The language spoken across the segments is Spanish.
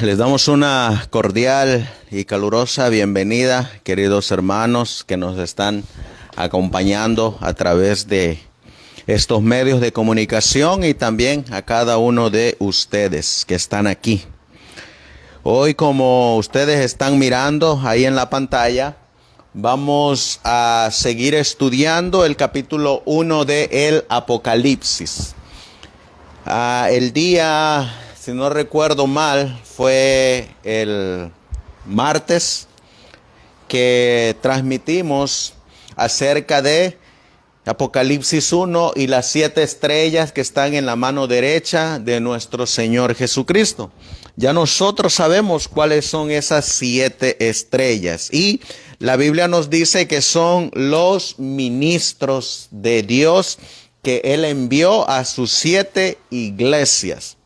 Les damos una cordial y calurosa bienvenida, queridos hermanos que nos están acompañando a través de estos medios de comunicación y también a cada uno de ustedes que están aquí. Hoy, como ustedes están mirando ahí en la pantalla, vamos a seguir estudiando el capítulo 1 de el Apocalipsis. El día, si no recuerdo mal, fue el martes que transmitimos acerca de Apocalipsis 1 y las 7 estrellas que están en la mano derecha de nuestro Señor Jesucristo. Ya nosotros sabemos cuáles son esas 7 estrellas y la Biblia nos dice que son los ministros de Dios que Él envió a sus 7 iglesias.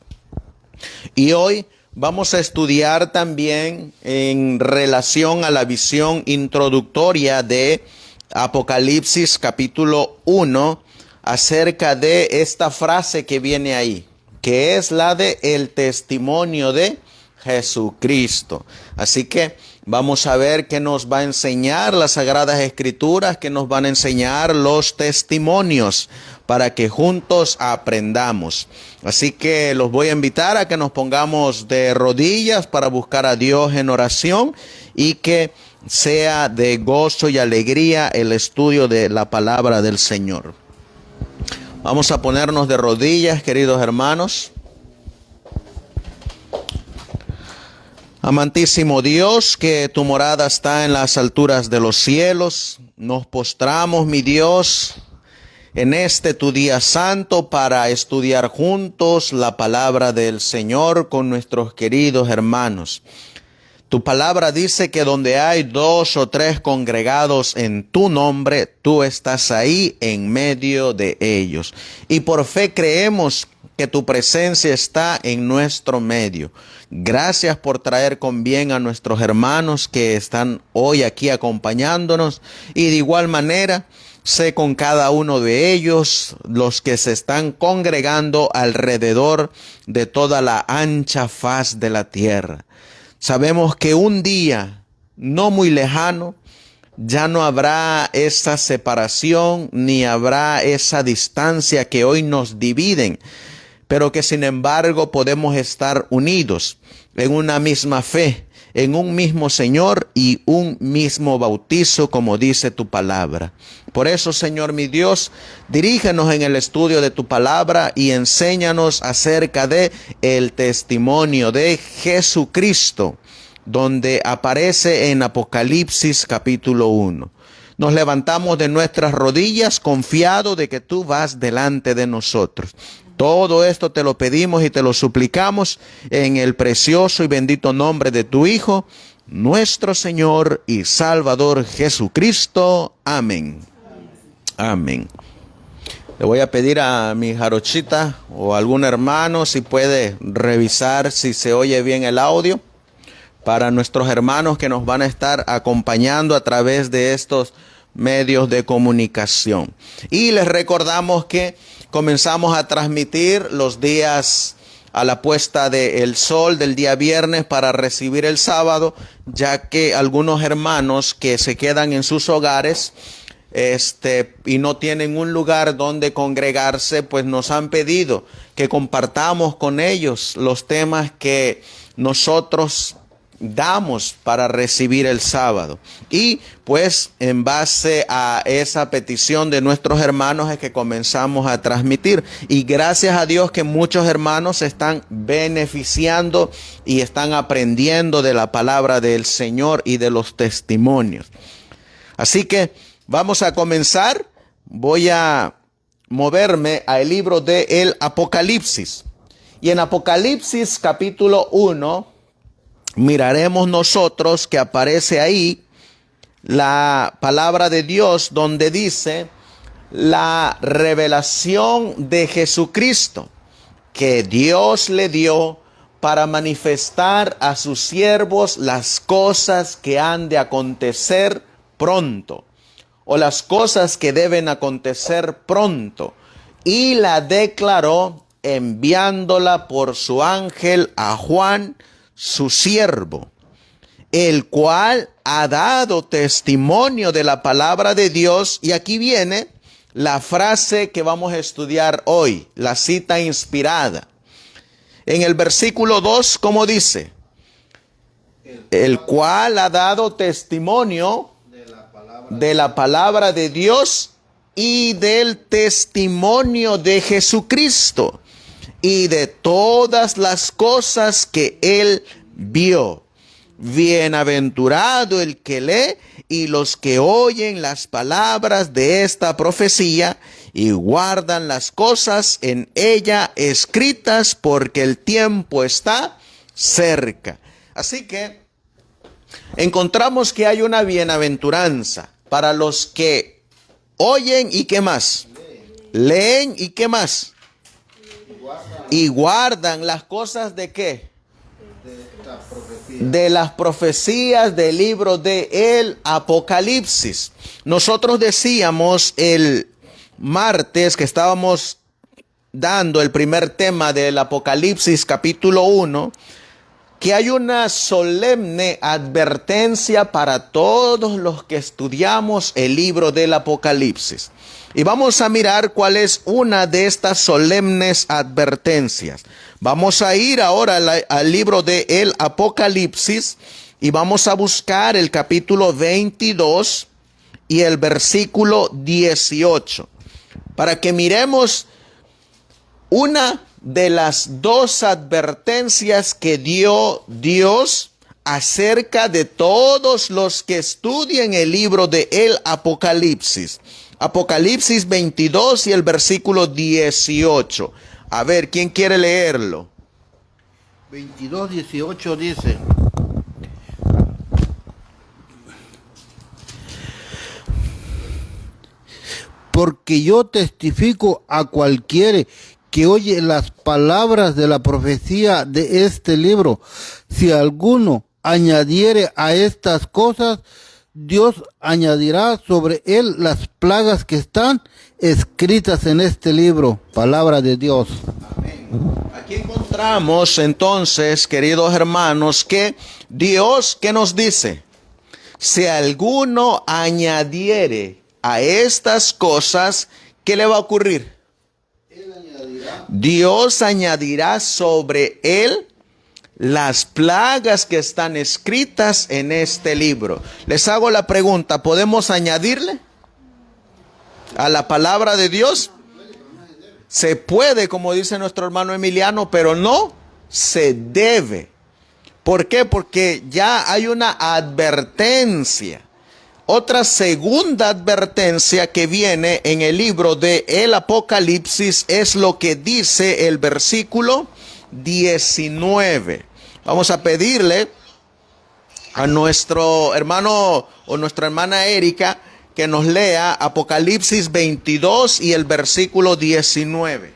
Y hoy vamos a estudiar también en relación a la visión introductoria de Apocalipsis capítulo 1 acerca de esta frase que viene ahí, que es la de el testimonio de Jesucristo. Así que vamos a ver qué nos va a enseñar las Sagradas Escrituras, qué nos van a enseñar los testimonios para que juntos aprendamos. Así que los voy a invitar a que nos pongamos de rodillas para buscar a Dios en oración y que sea de gozo y alegría el estudio de la palabra del Señor. Vamos a ponernos de rodillas, queridos hermanos. Amantísimo Dios, que tu morada está en las alturas de los cielos, nos postramos, mi Dios, en este tu día santo para estudiar juntos la palabra del Señor con nuestros queridos hermanos. Tu palabra dice que donde hay 2 o 3 congregados en tu nombre, tú estás ahí en medio de ellos. Y por fe creemos que tu presencia está en nuestro medio. Gracias por traer con bien a nuestros hermanos que están hoy aquí acompañándonos. Y de igual manera, sé con cada uno de ellos, los que se están congregando alrededor de toda la ancha faz de la tierra. Sabemos que un día no muy lejano ya no habrá esa separación ni habrá esa distancia que hoy nos dividen, pero que sin embargo podemos estar unidos en una misma fe, en un mismo Señor y un mismo bautizo, como dice tu palabra. Por eso, Señor mi Dios, dirígenos en el estudio de tu palabra y enséñanos acerca de el testimonio de Jesucristo, donde aparece en Apocalipsis capítulo 1. Nos levantamos de nuestras rodillas confiados de que tú vas delante de nosotros. Todo esto te lo pedimos y te lo suplicamos en el precioso y bendito nombre de tu Hijo, nuestro Señor y Salvador Jesucristo. Amén. Amén. Le voy a pedir a mi jarochita o algún hermano si puede revisar si se oye bien el audio para nuestros hermanos que nos van a estar acompañando a través de estos medios de comunicación. Y les recordamos que comenzamos a transmitir los días a la puesta del sol del día viernes para recibir el sábado, ya que algunos hermanos que se quedan en sus hogares y no tienen un lugar donde congregarse, pues nos han pedido que compartamos con ellos los temas que nosotros damos para recibir el sábado. Y pues en base a esa petición de nuestros hermanos es que comenzamos a transmitir. Y gracias a Dios que muchos hermanos se están beneficiando y están aprendiendo de la palabra del Señor y de los testimonios. Así que vamos a comenzar. Voy a moverme al libro de el Apocalipsis. Y en Apocalipsis capítulo 1 miraremos nosotros que aparece ahí la palabra de Dios donde dice la revelación de Jesucristo que Dios le dio para manifestar a sus siervos las cosas que han de acontecer pronto o las cosas que deben acontecer pronto, y la declaró enviándola por su ángel a Juan, su siervo, el cual ha dado testimonio de la palabra de Dios. Y aquí viene la frase que vamos a estudiar hoy, la cita inspirada. En el versículo 2, ¿cómo dice? El cual ha dado testimonio de la palabra de Dios y del testimonio de Jesucristo y de todas las cosas que él vio. Bienaventurado el que lee y los que oyen las palabras de esta profecía y guardan las cosas en ella escritas, porque el tiempo está cerca. Así que encontramos que hay una bienaventuranza para los que oyen y ¿qué más? Leen y ¿qué más? Y guardan las cosas ¿de qué? De las profecías del libro de el Apocalipsis. Nosotros decíamos el martes que estábamos dando el primer tema del Apocalipsis capítulo 1, que hay una solemne advertencia para todos los que estudiamos el libro del Apocalipsis. Y vamos a mirar cuál es una de estas solemnes advertencias. Vamos a ir ahora al libro de el Apocalipsis y vamos a buscar el capítulo 22 y el versículo 18, para que miremos una de las dos advertencias que dio Dios acerca de todos los que estudian el libro de el Apocalipsis. Apocalipsis 22 y el versículo 18. A ver, ¿quién quiere leerlo? 22, 18 dice: porque yo testifico a cualquiera que oye las palabras de la profecía de este libro. Si alguno añadiere a estas cosas, Dios añadirá sobre él las plagas que están escritas en este libro. Palabra de Dios. Amén. Aquí encontramos entonces, queridos hermanos, que Dios, ¿qué nos dice? Si alguno añadiere a estas cosas, ¿qué le va a ocurrir? Dios añadirá sobre él las plagas que están escritas en este libro. Les hago la pregunta, ¿podemos añadirle a la palabra de Dios? Se puede, como dice nuestro hermano Emiliano, pero no se debe. ¿Por qué? Porque ya hay una advertencia. Otra segunda advertencia que viene en el libro de el Apocalipsis es lo que dice el versículo 19. Vamos a pedirle a nuestro hermano o nuestra hermana Erika que nos lea Apocalipsis 22 y el versículo 19.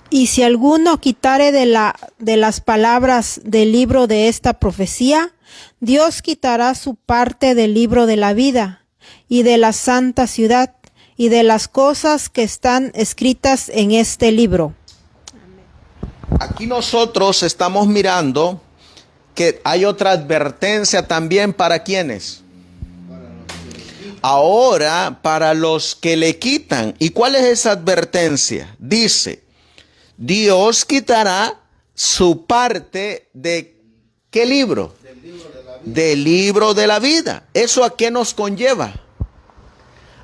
Y si alguno quitare de las palabras del libro de esta profecía, Dios quitará su parte del libro de la vida y de la santa ciudad y de las cosas que están escritas en este libro. Aquí nosotros estamos mirando que hay otra advertencia también para quienes. Ahora, para los que le quitan. ¿Y cuál es esa advertencia? Dice, Dios quitará su parte de ¿qué libro? Del libro de la vida. ¿Eso a qué nos conlleva?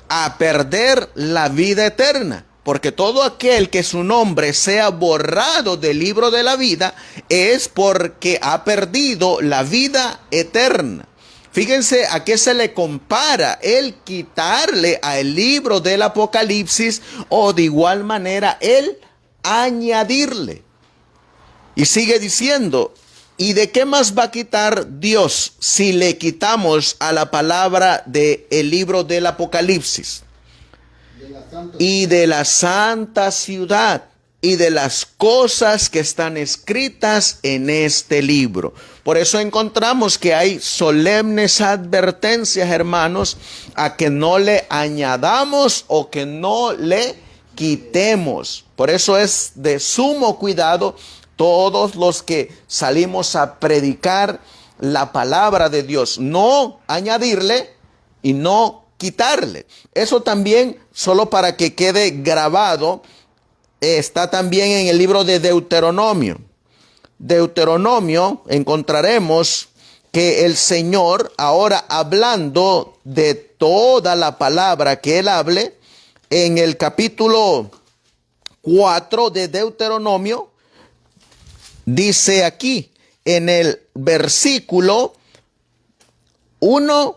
A perder la vida eterna. Porque todo aquel que su nombre sea borrado del libro de la vida es porque ha perdido la vida eterna. Fíjense a qué se le compara el quitarle al libro del Apocalipsis o de igual manera el añadirle. Y sigue diciendo, ¿y de qué más va a quitar Dios si le quitamos a la palabra del libro del Apocalipsis? Y de la santa ciudad y de las cosas que están escritas en este libro. Por eso encontramos que hay solemnes advertencias, hermanos, a que no le añadamos o que no le quitemos. Por eso es de sumo cuidado todos los que salimos a predicar la palabra de Dios, no añadirle y no quitarle. Eso también, solo para que quede grabado, está también en el libro de Deuteronomio. Deuteronomio encontraremos que el Señor, ahora hablando de toda la palabra que Él hable, en el capítulo 4 de Deuteronomio, dice aquí, en el versículo 1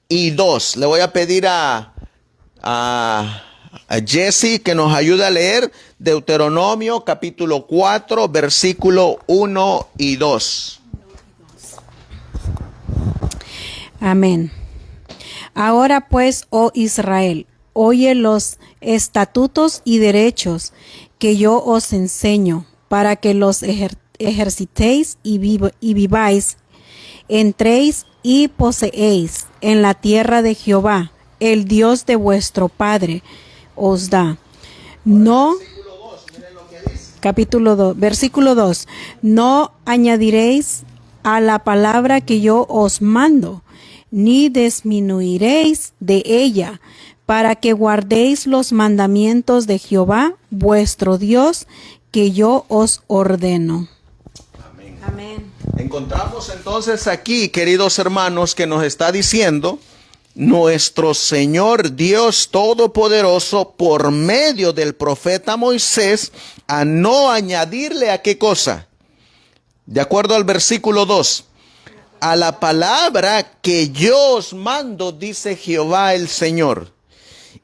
y 2. Le voy a pedir a Jesse que nos ayude a leer Deuteronomio capítulo 4, versículo 1 y 2. Amén. Ahora pues, oh Israel, oye los estatutos y derechos que yo os enseño, para que los ejercitéis y viváis, entréis y poseéis en la tierra de Jehová, el Dios de vuestro Padre, os da. No, capítulo 2, versículo 2, no añadiréis a la palabra que yo os mando, ni disminuiréis de ella, para que guardéis los mandamientos de Jehová, vuestro Dios, que yo os ordeno. Amén. Amén. Encontramos entonces aquí, queridos hermanos, que nos está diciendo nuestro Señor Dios Todopoderoso por medio del profeta Moisés a no añadirle a qué cosa. De acuerdo al versículo 2, a la palabra que yo os mando, dice Jehová el Señor.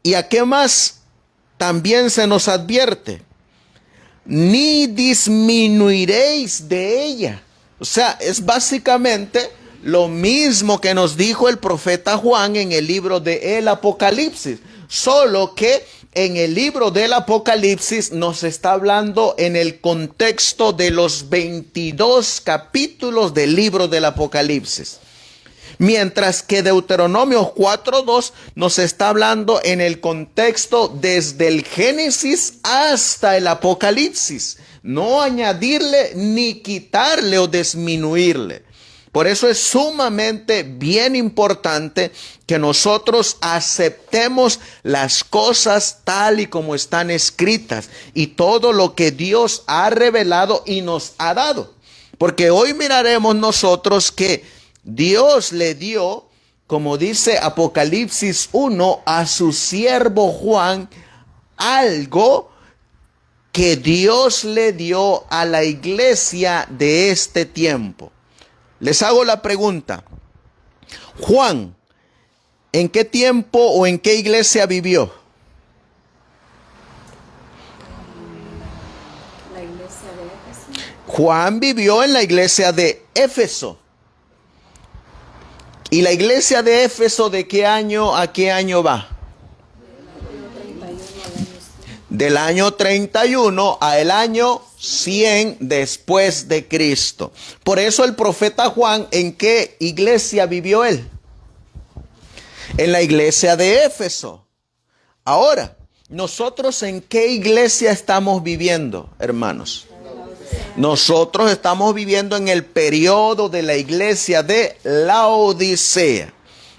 ¿Y a qué más también se nos advierte? Ni disminuiréis de ella. O sea, es básicamente lo mismo que nos dijo el profeta Juan en el libro de el Apocalipsis, solo que en el libro del Apocalipsis nos está hablando en el contexto de los 22 capítulos del libro del Apocalipsis. Mientras que Deuteronomio 4:2 nos está hablando en el contexto desde el Génesis hasta el Apocalipsis. No añadirle ni quitarle o disminuirle. Por eso es sumamente bien importante que nosotros aceptemos las cosas tal y como están escritas y todo lo que Dios ha revelado y nos ha dado. Porque hoy miraremos nosotros que Dios le dio, como dice Apocalipsis 1, a su siervo Juan algo que Dios le dio a la iglesia de este tiempo. Les hago la pregunta. Juan, ¿en qué tiempo o en qué iglesia vivió? La iglesia de Éfeso. Juan vivió en la iglesia de Éfeso. ¿Y la iglesia de Éfeso de qué año a qué año va? Del año 31 al año 100 después de Cristo. Por eso el profeta Juan, ¿en qué iglesia vivió él? En la iglesia de Éfeso. Ahora, ¿nosotros en qué iglesia estamos viviendo, hermanos? Nosotros estamos viviendo en el periodo de la iglesia de Laodicea.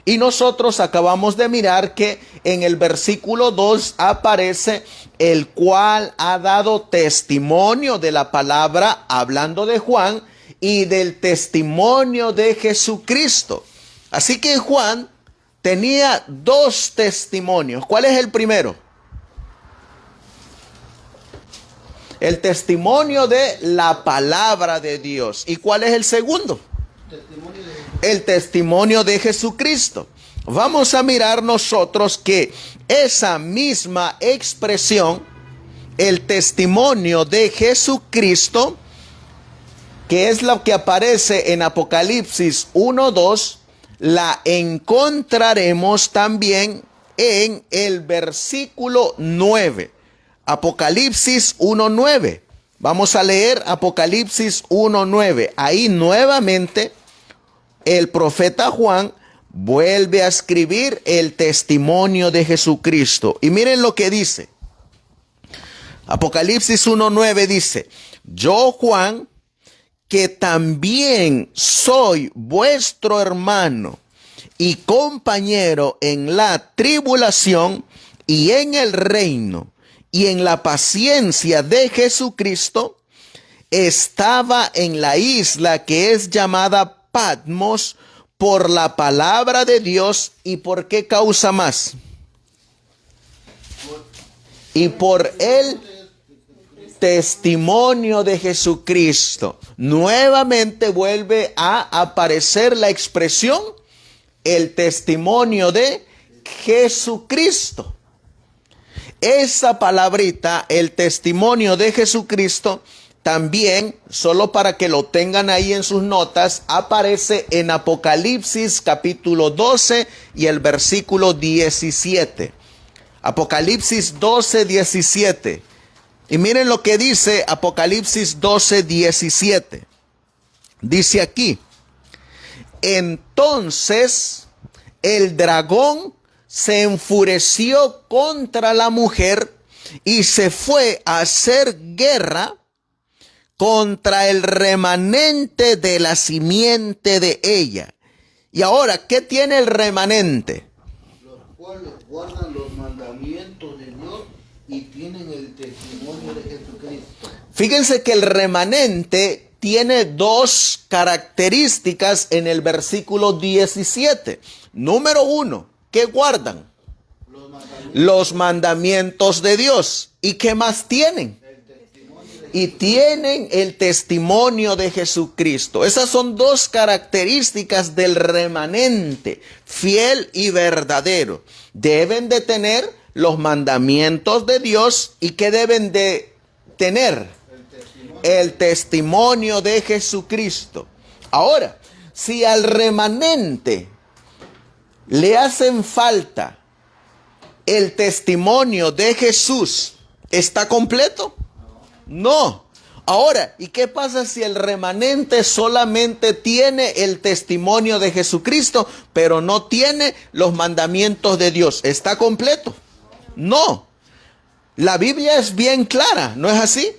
Y nosotros acabamos de mirar que en el versículo 2 aparece el cual ha dado testimonio de la palabra, hablando de Juan, y del testimonio de Jesucristo. Así que Juan tenía dos testimonios. ¿Cuál es el primero? El testimonio de la palabra de Dios. ¿Y cuál es el segundo? El testimonio de Jesucristo. Vamos a mirar nosotros que esa misma expresión, el testimonio de Jesucristo, que es lo que aparece en Apocalipsis 1:2, la encontraremos también en el versículo 9. Apocalipsis 1:9. Vamos a leer Apocalipsis 1:9. Ahí nuevamente el profeta Juan vuelve a escribir el testimonio de Jesucristo. Y miren lo que dice. Apocalipsis 1:9 dice, yo Juan, que también soy vuestro hermano y compañero en la tribulación y en el reino y en la paciencia de Jesucristo, estaba en la isla que es llamada Patmos por la palabra de Dios y por qué causa más. Y por el testimonio de Jesucristo. Nuevamente vuelve a aparecer la expresión, el testimonio de Jesucristo. Esa palabrita, el testimonio de Jesucristo, también, solo para que lo tengan ahí en sus notas, aparece en Apocalipsis capítulo 12 y el versículo 17. Apocalipsis 12, 17. Y miren lo que dice Apocalipsis 12, 17. Dice aquí, entonces el dragón se enfureció contra la mujer y se fue a hacer guerra contra el remanente de la simiente de ella. Y ahora, ¿qué tiene el remanente? Los cuales guardan los mandamientos de Dios y tienen el testimonio de Jesucristo. Fíjense que el remanente tiene dos características en el versículo 17. Número 1, ¿qué guardan? Los mandamientos de Dios. ¿Y qué más tienen? Y tienen el testimonio de Jesucristo. Esas son dos características del remanente, fiel y verdadero. Deben de tener los mandamientos de Dios. ¿Y qué deben de tener? El testimonio de Jesucristo. Ahora, si al remanente le hacen falta el testimonio de Jesús, ¿está completo? No. Ahora, ¿y qué pasa si el remanente solamente tiene el testimonio de Jesucristo, pero no tiene los mandamientos de Dios? ¿Está completo? No. La Biblia es bien clara, ¿no es así?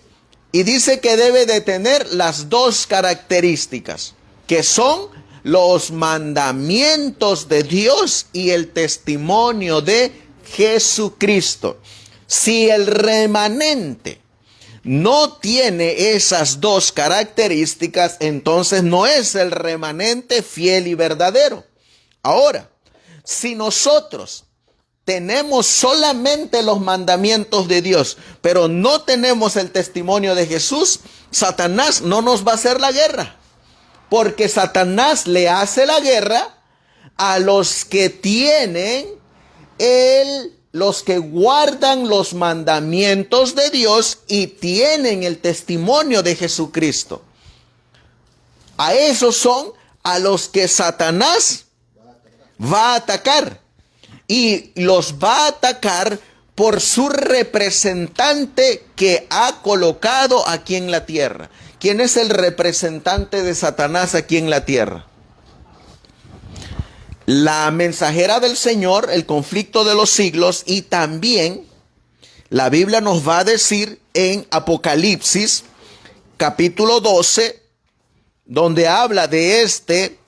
Y dice que debe de tener las dos características, que son los mandamientos de Dios y el testimonio de Jesucristo. Si el remanente no tiene esas dos características, entonces no es el remanente fiel y verdadero. Ahora, si nosotros tenemos solamente los mandamientos de Dios, pero no tenemos el testimonio de Jesús, Satanás no nos va a hacer la guerra, porque Satanás le hace la guerra a los que tienen los que guardan los mandamientos de Dios y tienen el testimonio de Jesucristo. A esos son a los que Satanás va a atacar. Y los va a atacar por su representante que ha colocado aquí en la tierra. ¿Quién es el representante de Satanás aquí en la tierra? La mensajera del Señor, el conflicto de los siglos, y también la Biblia nos va a decir en Apocalipsis capítulo 12, donde habla de este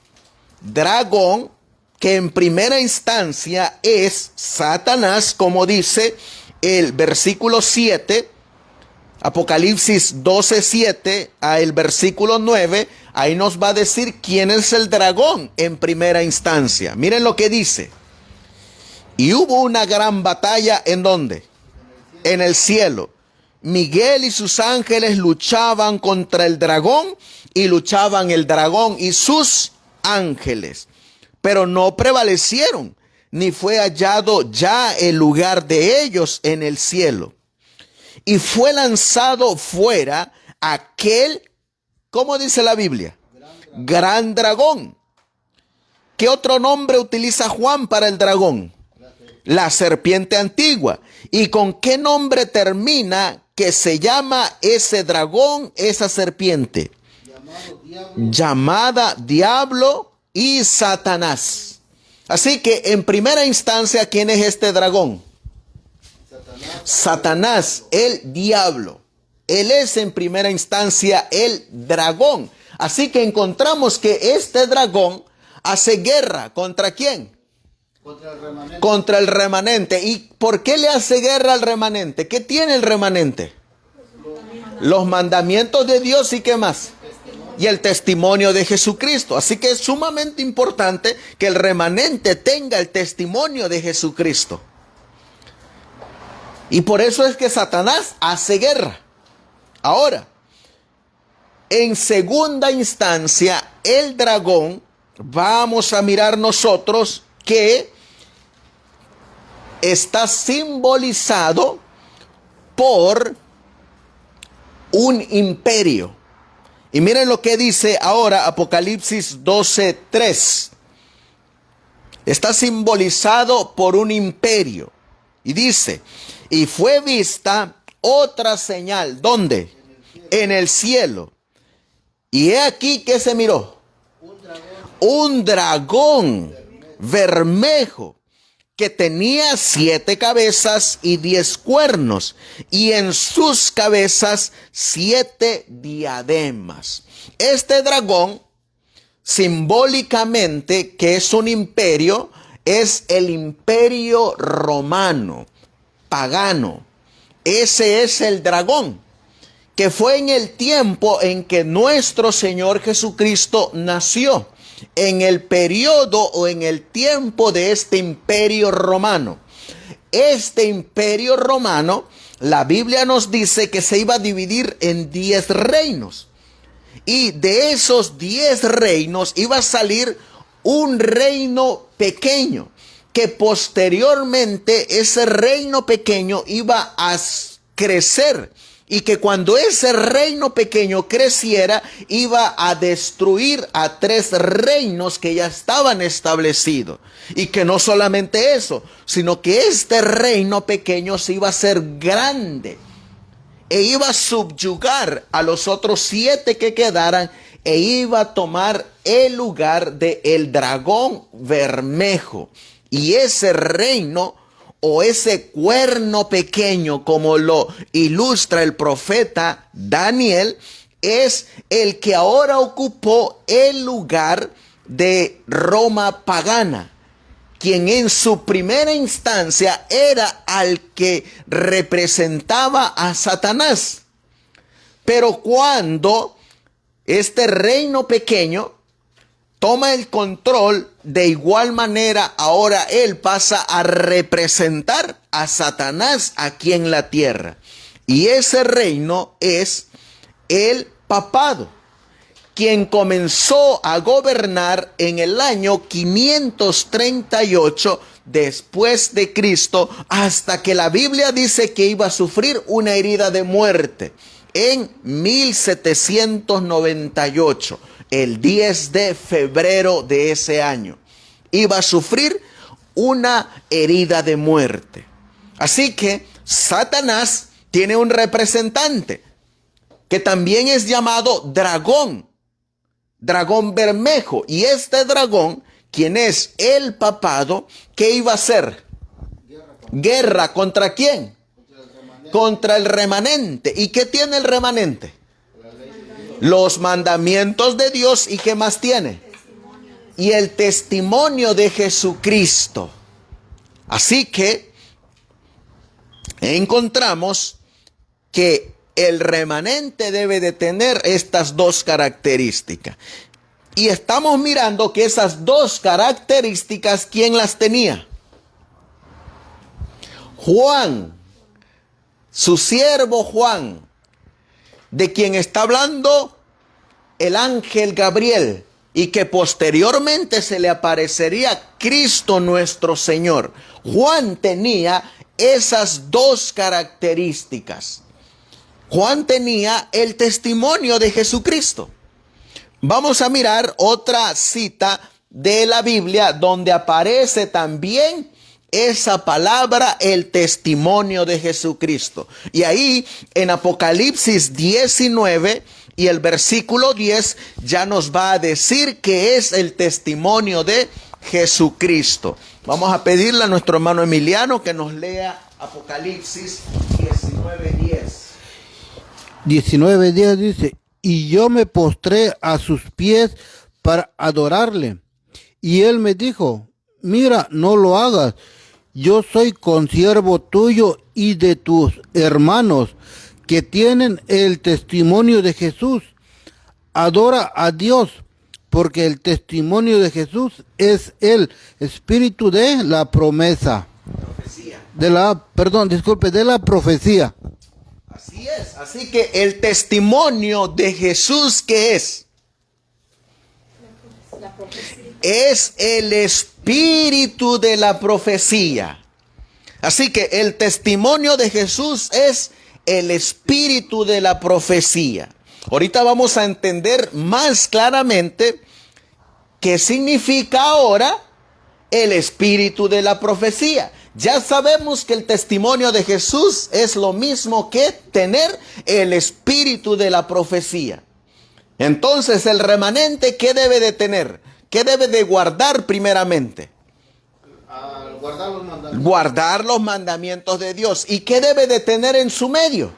dragón que en primera instancia es Satanás, como dice el versículo 7, Apocalipsis 12, 7 a el versículo 9, ahí nos va a decir quién es el dragón en primera instancia. Miren lo que dice. Y hubo una gran batalla, ¿en dónde? En el cielo. Miguel y sus ángeles luchaban contra el dragón y luchaban el dragón y sus ángeles. Pero no prevalecieron, ni fue hallado ya el lugar de ellos en el cielo. Y fue lanzado fuera aquel, ¿cómo dice la Biblia? Gran dragón. ¿Qué otro nombre utiliza Juan para el dragón? La serpiente antigua. ¿Y con qué nombre termina que se llama ese dragón, esa serpiente? Llamada Diablo y Satanás. Así que en primera instancia, ¿quién es este dragón? Satanás, el diablo. Él es en primera instancia el dragón. Así que encontramos que este dragón hace guerra. ¿Contra quién? Contra el remanente. Contra el remanente. ¿Y por qué le hace guerra al remanente? ¿Qué tiene el remanente? Los mandamientos de Dios y ¿qué más? Y el testimonio de Jesucristo. Así que es sumamente importante que el remanente tenga el testimonio de Jesucristo. Y por eso es que Satanás hace guerra. Ahora, en segunda instancia, el dragón, vamos a mirar nosotros que está simbolizado por un imperio. Y miren lo que dice ahora Apocalipsis 12:3. Está simbolizado por un imperio. Y dice, y fue vista otra señal. ¿Dónde? En el cielo. Y he aquí que se miró. Un dragón bermejo que tenía 7 cabezas y 10 cuernos, y en sus cabezas 7 diademas. Este dragón, simbólicamente, que es un imperio, es el imperio romano, pagano. Ese es el dragón, que fue en el tiempo en que nuestro Señor Jesucristo nació, en el periodo o en el tiempo de este imperio romano. Este imperio romano, la Biblia nos dice que se iba a dividir en 10 reinos. Y de esos 10 reinos iba a salir un reino pequeño, que posteriormente ese reino pequeño iba a crecer. Y que cuando ese reino pequeño creciera, iba a destruir a 3 reinos que ya estaban establecidos. Y que no solamente eso, sino que este reino pequeño se iba a hacer grande. E iba a subyugar a los otros 7 que quedaran. E iba a tomar el lugar del dragón bermejo. Y ese reino, o ese cuerno pequeño, como lo ilustra el profeta Daniel, es el que ahora ocupó el lugar de Roma pagana, quien en su primera instancia era al que representaba a Satanás. Pero cuando este reino pequeño toma el control, de igual manera ahora él pasa a representar a Satanás aquí en la tierra. Y ese reino es el papado, quien comenzó a gobernar en el año 538 después de Cristo, hasta que la Biblia dice que iba a sufrir una herida de muerte en 1798. El 10 de febrero de ese año, iba a sufrir una herida de muerte. Así que Satanás tiene un representante que también es llamado dragón, dragón bermejo. Y este dragón, quien es el papado, ¿qué iba a hacer? Guerra ¿contra quién? Contra el remanente. ¿Y qué tiene el remanente? Los mandamientos de Dios. ¿Y qué más tiene? Y el testimonio de Jesucristo. Así que encontramos que el remanente debe de tener estas 2 características. Y estamos mirando que esas 2 características, ¿quién las tenía? Juan, su siervo Juan, de quien está hablando el ángel Gabriel, y que posteriormente se le aparecería Cristo nuestro Señor. Juan tenía esas 2 características. Juan tenía el testimonio de Jesucristo. Vamos a mirar otra cita de la Biblia donde aparece también esa palabra, el testimonio de Jesucristo. Y ahí en Apocalipsis 19 y el versículo 10 ya nos va a decir que es el testimonio de Jesucristo. Vamos a pedirle a nuestro hermano Emiliano que nos lea Apocalipsis 19:10. 19:10 dice, y yo me postré a sus pies para adorarle. Y él me dijo, mira, no lo hagas. Yo soy consiervo tuyo y de tus hermanos que tienen el testimonio de Jesús. Adora a Dios, porque el testimonio de Jesús es el espíritu de la promesa. Profecía. De la profecía. Así es. Así que el testimonio de Jesús, ¿qué es? Es el espíritu de la profecía. Así que el testimonio de Jesús es el espíritu de la profecía. Ahorita vamos a entender más claramente qué significa ahora el espíritu de la profecía. Ya sabemos que el testimonio de Jesús es lo mismo que tener el espíritu de la profecía. Entonces, el remanente, ¿qué debe de tener? ¿Qué debe de guardar primeramente? Guardar los mandamientos de Dios. ¿Y qué debe de tener en su medio?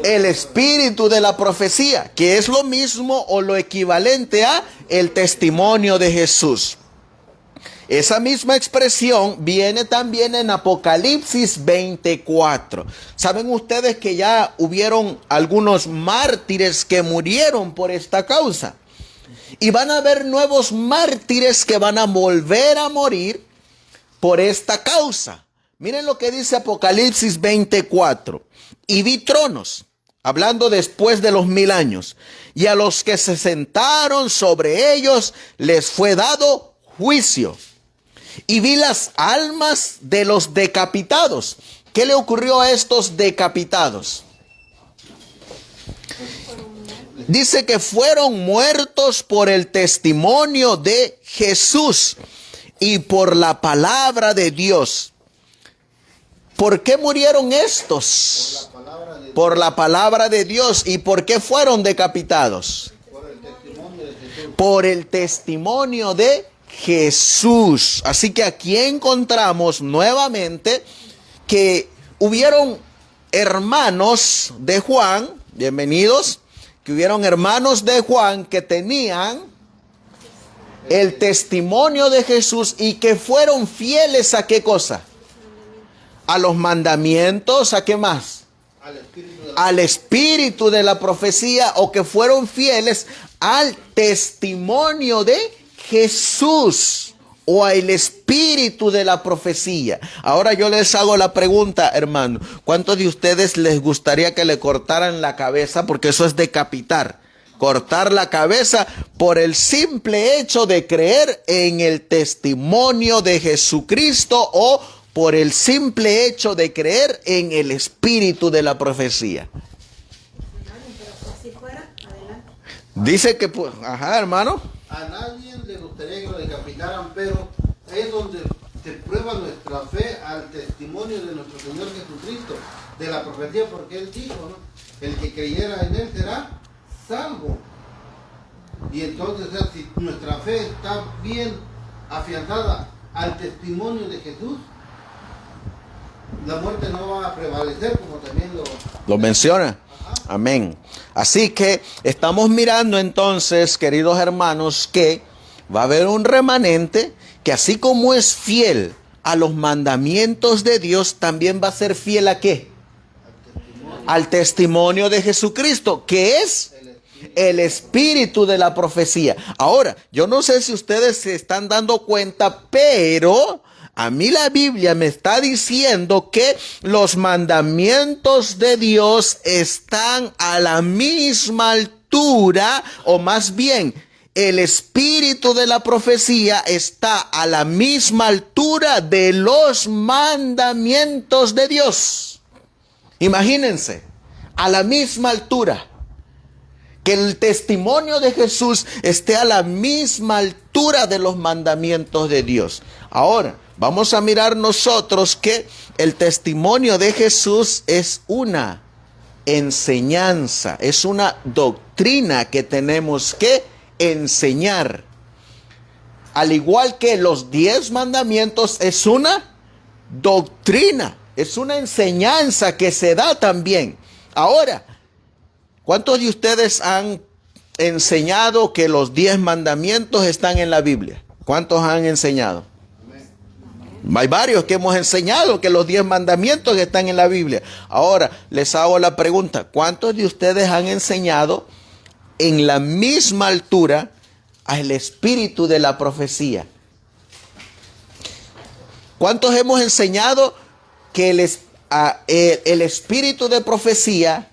El espíritu de la profecía, que es lo mismo o lo equivalente a el testimonio de Jesús. Esa misma expresión viene también en Apocalipsis 24. ¿Saben ustedes que ya hubieron algunos mártires que murieron por esta causa? Y van a haber nuevos mártires que van a volver a morir por esta causa. Miren lo que dice Apocalipsis 24. Y vi tronos, hablando después de los 1000 años, y a los que se sentaron sobre ellos les fue dado juicio. Y vi las almas de los decapitados. ¿Qué le ocurrió a estos decapitados? Dice que fueron muertos por el testimonio de Jesús y por la palabra de Dios. ¿Por qué murieron estos? Por la palabra de Dios. ¿Y por qué fueron decapitados? Por el testimonio de Jesús. Así que aquí encontramos nuevamente que hubieron hermanos de Juan, bienvenidos, que hubieron hermanos de Juan que tenían el testimonio de Jesús y que fueron fieles a qué cosa? A los mandamientos, ¿a qué más? Al espíritu de la profecía, o que fueron fieles al testimonio de Jesús o al espíritu de la profecía. Ahora yo les hago la pregunta, hermano, ¿cuántos de ustedes les gustaría que le cortaran la cabeza? Porque eso es decapitar, cortar la cabeza por el simple hecho de creer en el testimonio de Jesucristo o por el simple hecho de creer en el espíritu de la profecía. Dice que, pues, ajá, hermano. A nadie le gustaría que lo decapitaran, pero es donde se prueba nuestra fe al testimonio de nuestro Señor Jesucristo, de la profecía, porque Él dijo, ¿no? El que creyera en Él será salvo. Y entonces, o sea, si nuestra fe está bien afianzada al testimonio de Jesús, la muerte no va a prevalecer, como también lo menciona. Ajá. Amén. Así que estamos mirando entonces, queridos hermanos, que va a haber un remanente que así como es fiel a los mandamientos de Dios, también va a ser fiel ¿a qué? Al testimonio de Jesucristo, que es el espíritu de la profecía. Ahora, yo no sé si ustedes se están dando cuenta, pero a mí la Biblia me está diciendo que los mandamientos de Dios están a la misma altura, o más bien, el espíritu de la profecía está a la misma altura de los mandamientos de Dios. Imagínense, a la misma altura. Que el testimonio de Jesús esté a la misma altura de los mandamientos de Dios. Ahora, vamos a mirar nosotros que el testimonio de Jesús es una enseñanza, es una doctrina que tenemos que enseñar. Al igual que los 10 mandamientos es una doctrina, es una enseñanza que se da también. Ahora, ¿cuántos de ustedes han enseñado que los 10 mandamientos están en la Biblia? ¿Cuántos han enseñado? Hay varios que hemos enseñado que los 10 mandamientos están en la Biblia. Ahora, les hago la pregunta, ¿cuántos de ustedes han enseñado en la misma altura al espíritu de la profecía? ¿Cuántos hemos enseñado que el espíritu de profecía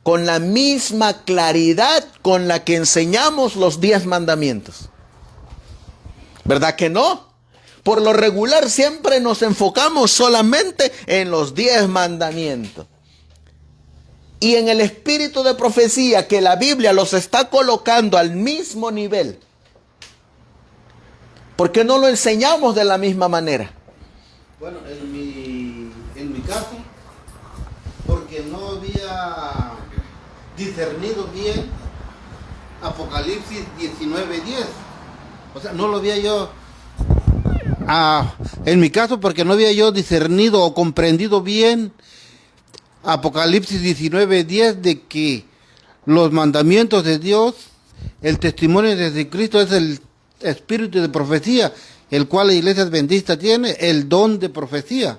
con la misma claridad con la que enseñamos los 10 mandamientos? ¿Verdad que no? Por lo regular siempre nos enfocamos solamente en los 10 mandamientos. Y en el espíritu de profecía que la Biblia los está colocando al mismo nivel, ¿por qué no lo enseñamos de la misma manera? Bueno, en mi caso, porque no había discernido bien Apocalipsis 19:10. O sea, no lo había yo... en mi caso, porque no había yo discernido o comprendido bien Apocalipsis 19:10 de que los mandamientos de Dios, el testimonio de Jesucristo es el espíritu de profecía, el cual la iglesia adventista tiene el don de profecía.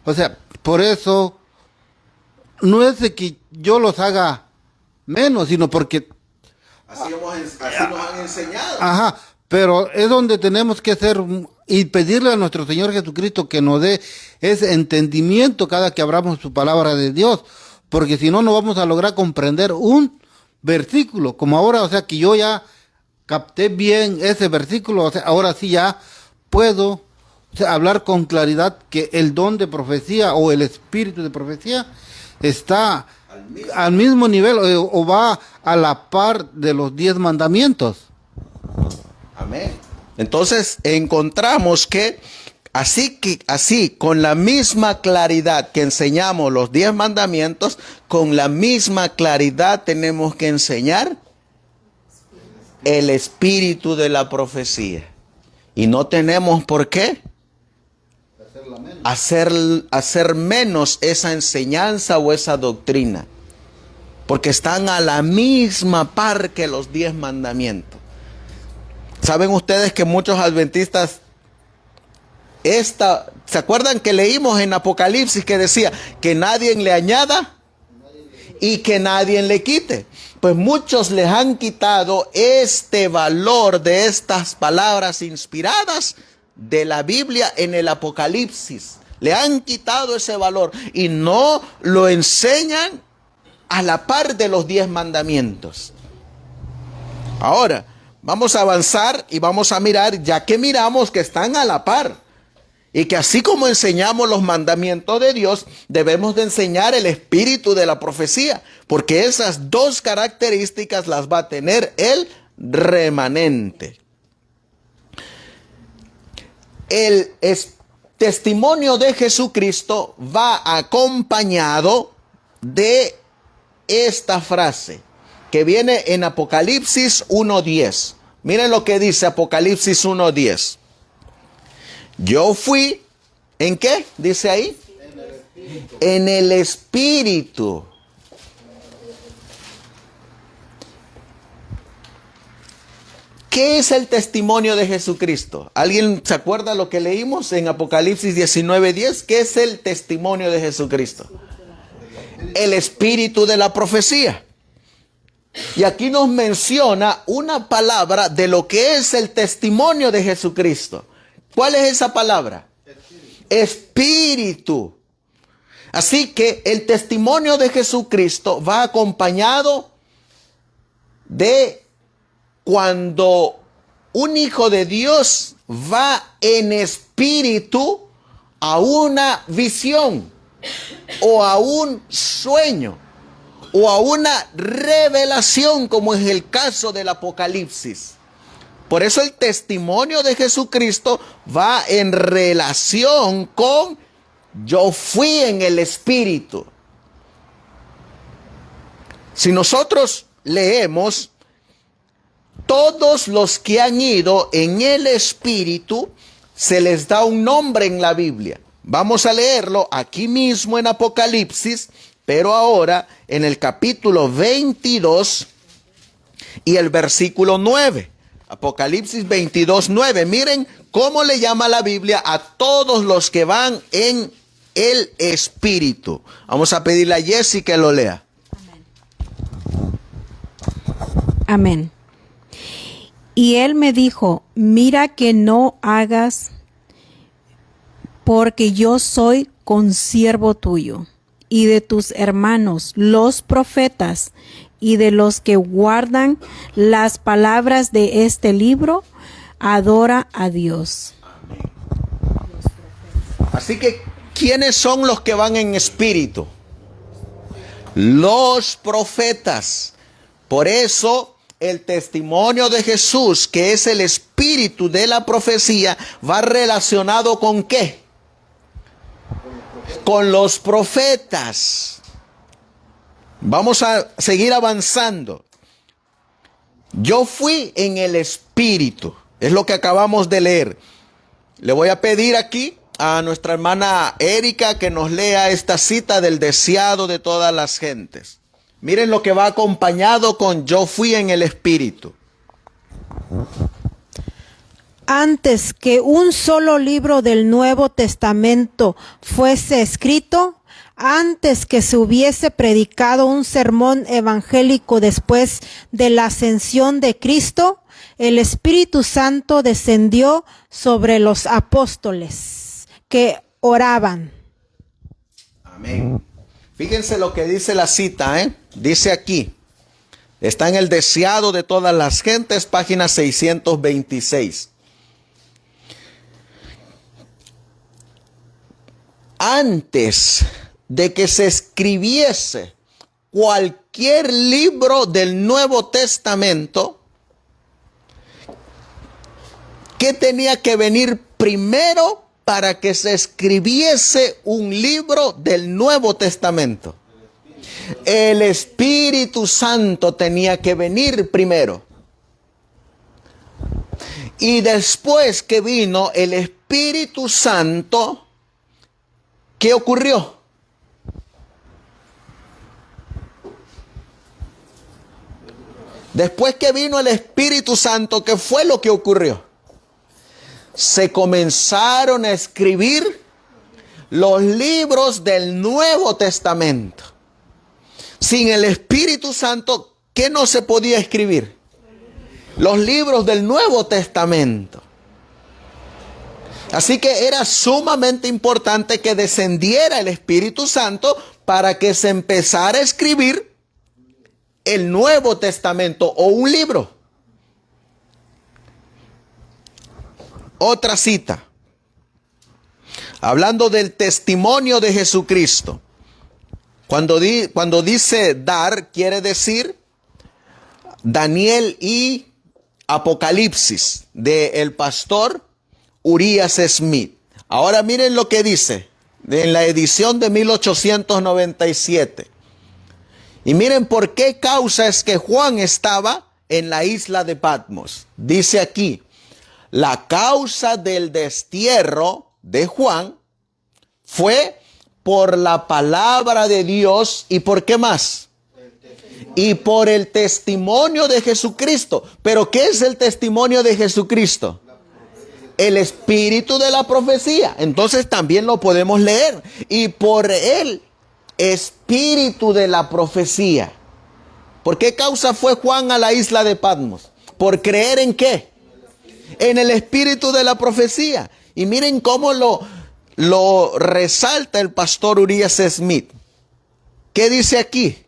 O sea, por eso no es de que yo los haga menos, sino porque... Así nos han enseñado. Ajá, pero es donde tenemos que hacer y pedirle a nuestro Señor Jesucristo que nos dé ese entendimiento cada que abramos su palabra de Dios, porque si no, no vamos a lograr comprender un versículo, como ahora, o sea, que yo ya capté bien ese versículo, o sea, ahora sí ya puedo, o sea, hablar con claridad que el don de profecía o el espíritu de profecía está al mismo nivel o va a la par de los 10 mandamientos. Amén. Entonces encontramos que así con la misma claridad que enseñamos los 10 mandamientos, con la misma claridad tenemos que enseñar el espíritu de la profecía. Y no tenemos por qué hacer menos esa enseñanza o esa doctrina, porque están a la misma par que los 10 mandamientos. ¿Saben ustedes que muchos adventistas, ¿se acuerdan que leímos en Apocalipsis que decía que nadie le añada y que nadie le quite? Pues muchos les han quitado este valor de estas palabras inspiradas de la Biblia en el Apocalipsis. Le han quitado ese valor y no lo enseñan a la par de los 10 mandamientos. Ahora, vamos a avanzar y vamos a mirar, ya que miramos que están a la par. Y que así como enseñamos los mandamientos de Dios, debemos de enseñar el espíritu de la profecía, porque esas dos características las va a tener el remanente. El testimonio de Jesucristo va acompañado de esta frase que viene en Apocalipsis 1:10. Miren lo que dice Apocalipsis 1:10. Yo fui, ¿en qué? Dice ahí. En el Espíritu. ¿Qué es el testimonio de Jesucristo? ¿Alguien se acuerda lo que leímos en Apocalipsis 19:10? ¿Qué es el testimonio de Jesucristo? El espíritu de la profecía. Y aquí nos menciona una palabra de lo que es el testimonio de Jesucristo. ¿Cuál es esa palabra? Espíritu. Así que el testimonio de Jesucristo va acompañado de cuando un hijo de Dios va en espíritu a una visión o a un sueño o a una revelación, como es el caso del Apocalipsis. Por eso el testimonio de Jesucristo va en relación con yo fui en el Espíritu. Si nosotros leemos, todos los que han ido en el Espíritu, se les da un nombre en la Biblia. Vamos a leerlo aquí mismo en Apocalipsis, pero ahora en el capítulo 22 y el versículo 9. Apocalipsis 22, 9. Miren cómo le llama la Biblia a todos los que van en el Espíritu. Vamos a pedirle a Jessy que lo lea. Amén. Y él me dijo, mira que no hagas, porque yo soy consiervo tuyo y de tus hermanos, los profetas, y de los que guardan las palabras de este libro, adora a Dios. Así que, ¿quiénes son los que van en espíritu? Los profetas. Por eso, el testimonio de Jesús, que es el espíritu de la profecía, va relacionado ¿con qué? Con los profetas. Vamos a seguir avanzando. Yo fui en el Espíritu. Es lo que acabamos de leer. Le voy a pedir aquí a nuestra hermana Erika que nos lea esta cita del deseado de todas las gentes. Miren lo que va acompañado con yo fui en el Espíritu. Antes que un solo libro del Nuevo Testamento fuese escrito, antes que se hubiese predicado un sermón evangélico después de la ascensión de Cristo, el Espíritu Santo descendió sobre los apóstoles que oraban. Amén. Fíjense lo que dice la cita, Dice aquí, está en el deseado de todas las gentes, página 626. Antes de que se escribiese cualquier libro del Nuevo Testamento, ¿qué tenía que venir primero para que se escribiese un libro del Nuevo Testamento? El Espíritu Santo tenía que venir primero. Y después que vino el Espíritu Santo, ¿qué ocurrió? Después que vino el Espíritu Santo, ¿qué fue lo que ocurrió? Se comenzaron a escribir los libros del Nuevo Testamento. Sin el Espíritu Santo, ¿qué no se podía escribir? Los libros del Nuevo Testamento. Así que era sumamente importante que descendiera el Espíritu Santo para que se empezara a escribir el Nuevo Testamento o un libro. Otra cita. Hablando del testimonio de Jesucristo. Cuando dice dar, quiere decir Daniel y Apocalipsis del pastor Urias Smith. Ahora miren lo que dice en la edición de 1897. Y miren por qué causa es que Juan estaba en la isla de Patmos. Dice aquí, la causa del destierro de Juan fue por la palabra de Dios y ¿por qué más? Y por el testimonio de Jesucristo. ¿Pero qué es el testimonio de Jesucristo? El espíritu de la profecía. Entonces también lo podemos leer. Y por el espíritu de la profecía. ¿Por qué causa fue Juan a la isla de Patmos? ¿Por creer en qué? En el espíritu de la profecía. Y miren cómo lo resalta el pastor Urias Smith. ¿Qué dice aquí?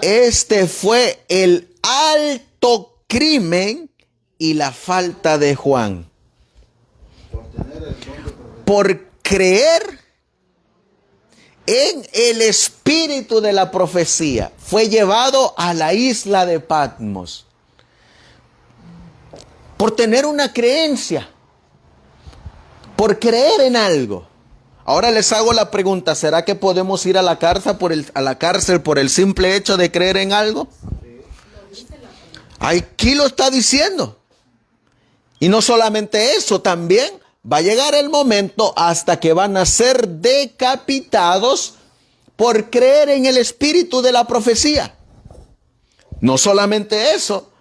Este fue el alto crimen y la falta de Juan. Por creer en el espíritu de la profecía, fue llevado a la isla de Patmos. Por tener una creencia. Por creer en algo. Ahora les hago la pregunta, ¿será que podemos ir a la cárcel por el simple hecho de creer en algo? Aquí lo está diciendo. Y no solamente eso, también va a llegar el momento hasta que van a ser decapitados por creer en el espíritu de la profecía. No solamente eso,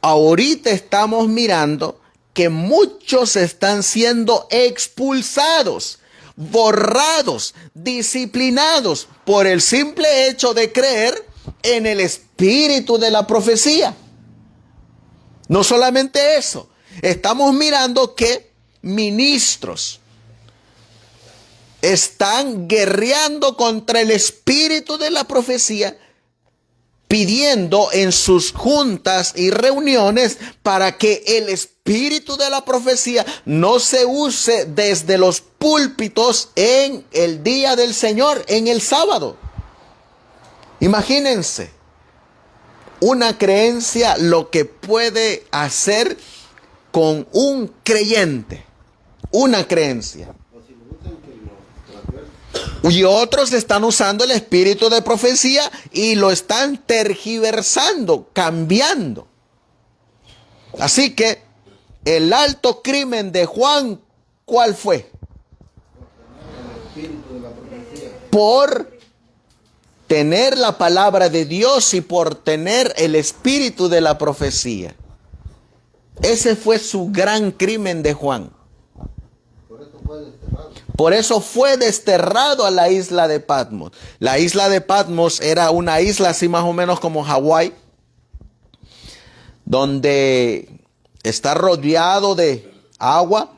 ahorita estamos mirando que muchos están siendo expulsados, borrados, disciplinados por el simple hecho de creer en el espíritu de la profecía. No solamente eso, estamos mirando que ministros están guerreando contra el espíritu de la profecía, pidiendo en sus juntas y reuniones para que el espíritu de la profecía no se use desde los púlpitos en el día del Señor, en el sábado. Imagínense una creencia lo que puede hacer con un creyente, una creencia. Y otros están usando el espíritu de profecía y lo están tergiversando, cambiando. Así que el alto crimen de Juan, ¿cuál fue? Por tener la palabra de Dios y por tener el espíritu de la profecía. Ese fue su gran crimen de Juan. Por eso fue desterrado a la isla de Patmos. La isla de Patmos era una isla así más o menos como Hawái, donde está rodeado de agua.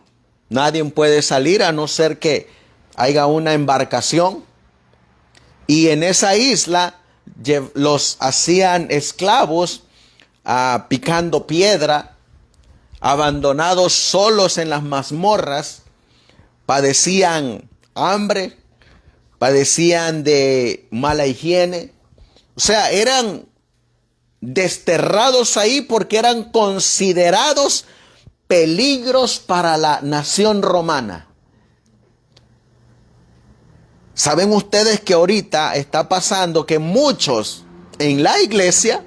Nadie puede salir a no ser que haya una embarcación. Y en esa isla los hacían esclavos, picando piedra, abandonados solos en las mazmorras. Padecían hambre, padecían de mala higiene. O sea, eran desterrados ahí porque eran considerados peligros para la nación romana. ¿Saben ustedes que ahorita está pasando que muchos en la iglesia,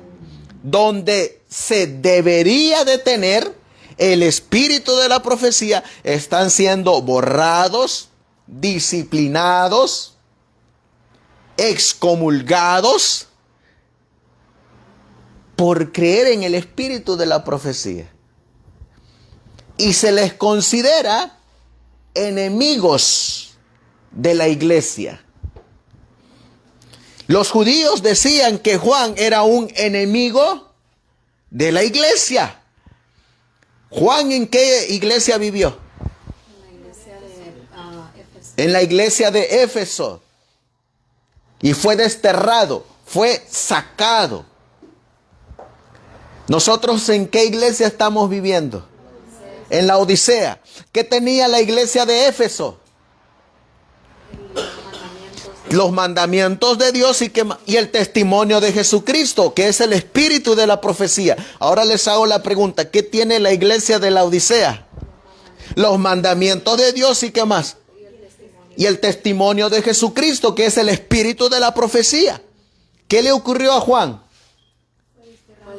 donde se debería de tener el espíritu de la profecía, están siendo borrados, disciplinados, excomulgados por creer en el espíritu de la profecía? Y se les considera enemigos de la iglesia. Los judíos decían que Juan era un enemigo de la iglesia. ¿Juan en qué iglesia vivió? En la iglesia de Éfeso. Y fue desterrado, fue sacado. ¿Nosotros en qué iglesia estamos viviendo? En la Odisea. ¿Qué tenía la iglesia de Éfeso? Los mandamientos de Dios y el testimonio de Jesucristo, que es el espíritu de la profecía. Ahora les hago la pregunta: ¿qué tiene la iglesia de la Odisea? Los mandamientos de Dios y ¿qué más? Y el testimonio de Jesucristo, que es el espíritu de la profecía. ¿Qué le ocurrió a Juan?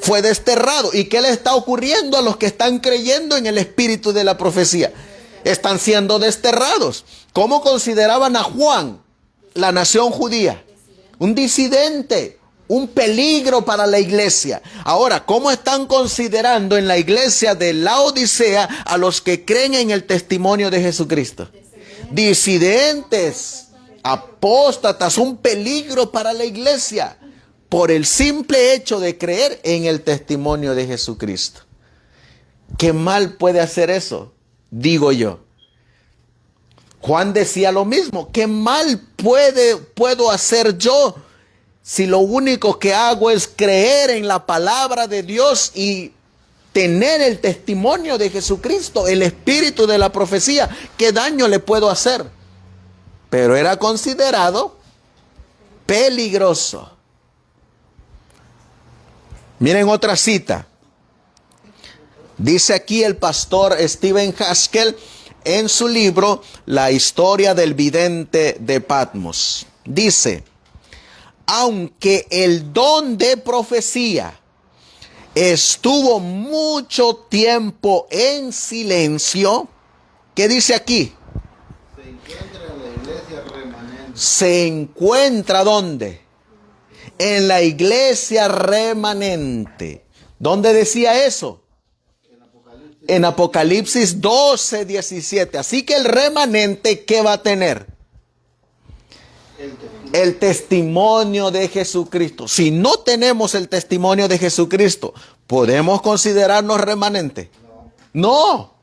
Fue desterrado. ¿Y qué le está ocurriendo a los que están creyendo en el espíritu de la profecía? Están siendo desterrados. ¿Cómo consideraban a Juan la nación judía? Un disidente, un peligro para la iglesia. Ahora, ¿cómo están considerando en la iglesia de la Odisea a los que creen en el testimonio de Jesucristo? Disidentes, apóstatas, un peligro para la iglesia por el simple hecho de creer en el testimonio de Jesucristo. ¿Qué mal puede hacer eso? Digo yo. Juan decía lo mismo. ¿Qué mal puedo hacer yo si lo único que hago es creer en la palabra de Dios y tener el testimonio de Jesucristo, el espíritu de la profecía? ¿Qué daño le puedo hacer? Pero era considerado peligroso. Miren otra cita. Dice aquí el pastor Stephen Haskell en su libro La historia del vidente de Patmos. Dice: aunque el don de profecía estuvo mucho tiempo en silencio, ¿Qué dice aquí? Se encuentra en la iglesia remanente. Se encuentra ¿dónde? En la iglesia remanente. ¿Dónde decía eso? En Apocalipsis 12:17. Así que el remanente, ¿qué va a tener? El testimonio de Jesucristo. Si no tenemos el testimonio de Jesucristo, ¿podemos considerarnos remanentes? No.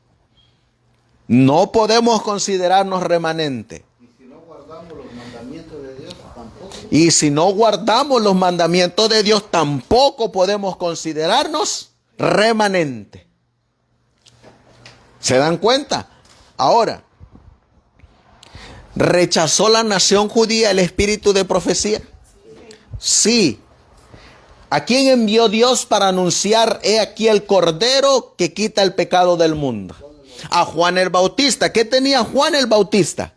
No podemos considerarnos remanentes. Y si no guardamos los mandamientos de Dios, tampoco. Y si no guardamos los mandamientos de Dios, tampoco podemos considerarnos remanentes. ¿Se dan cuenta? Ahora, ¿rechazó la nación judía el espíritu de profecía? Sí. ¿A quién envió Dios para anunciar, he aquí el Cordero que quita el pecado del mundo? A Juan el Bautista. ¿Qué tenía Juan el Bautista?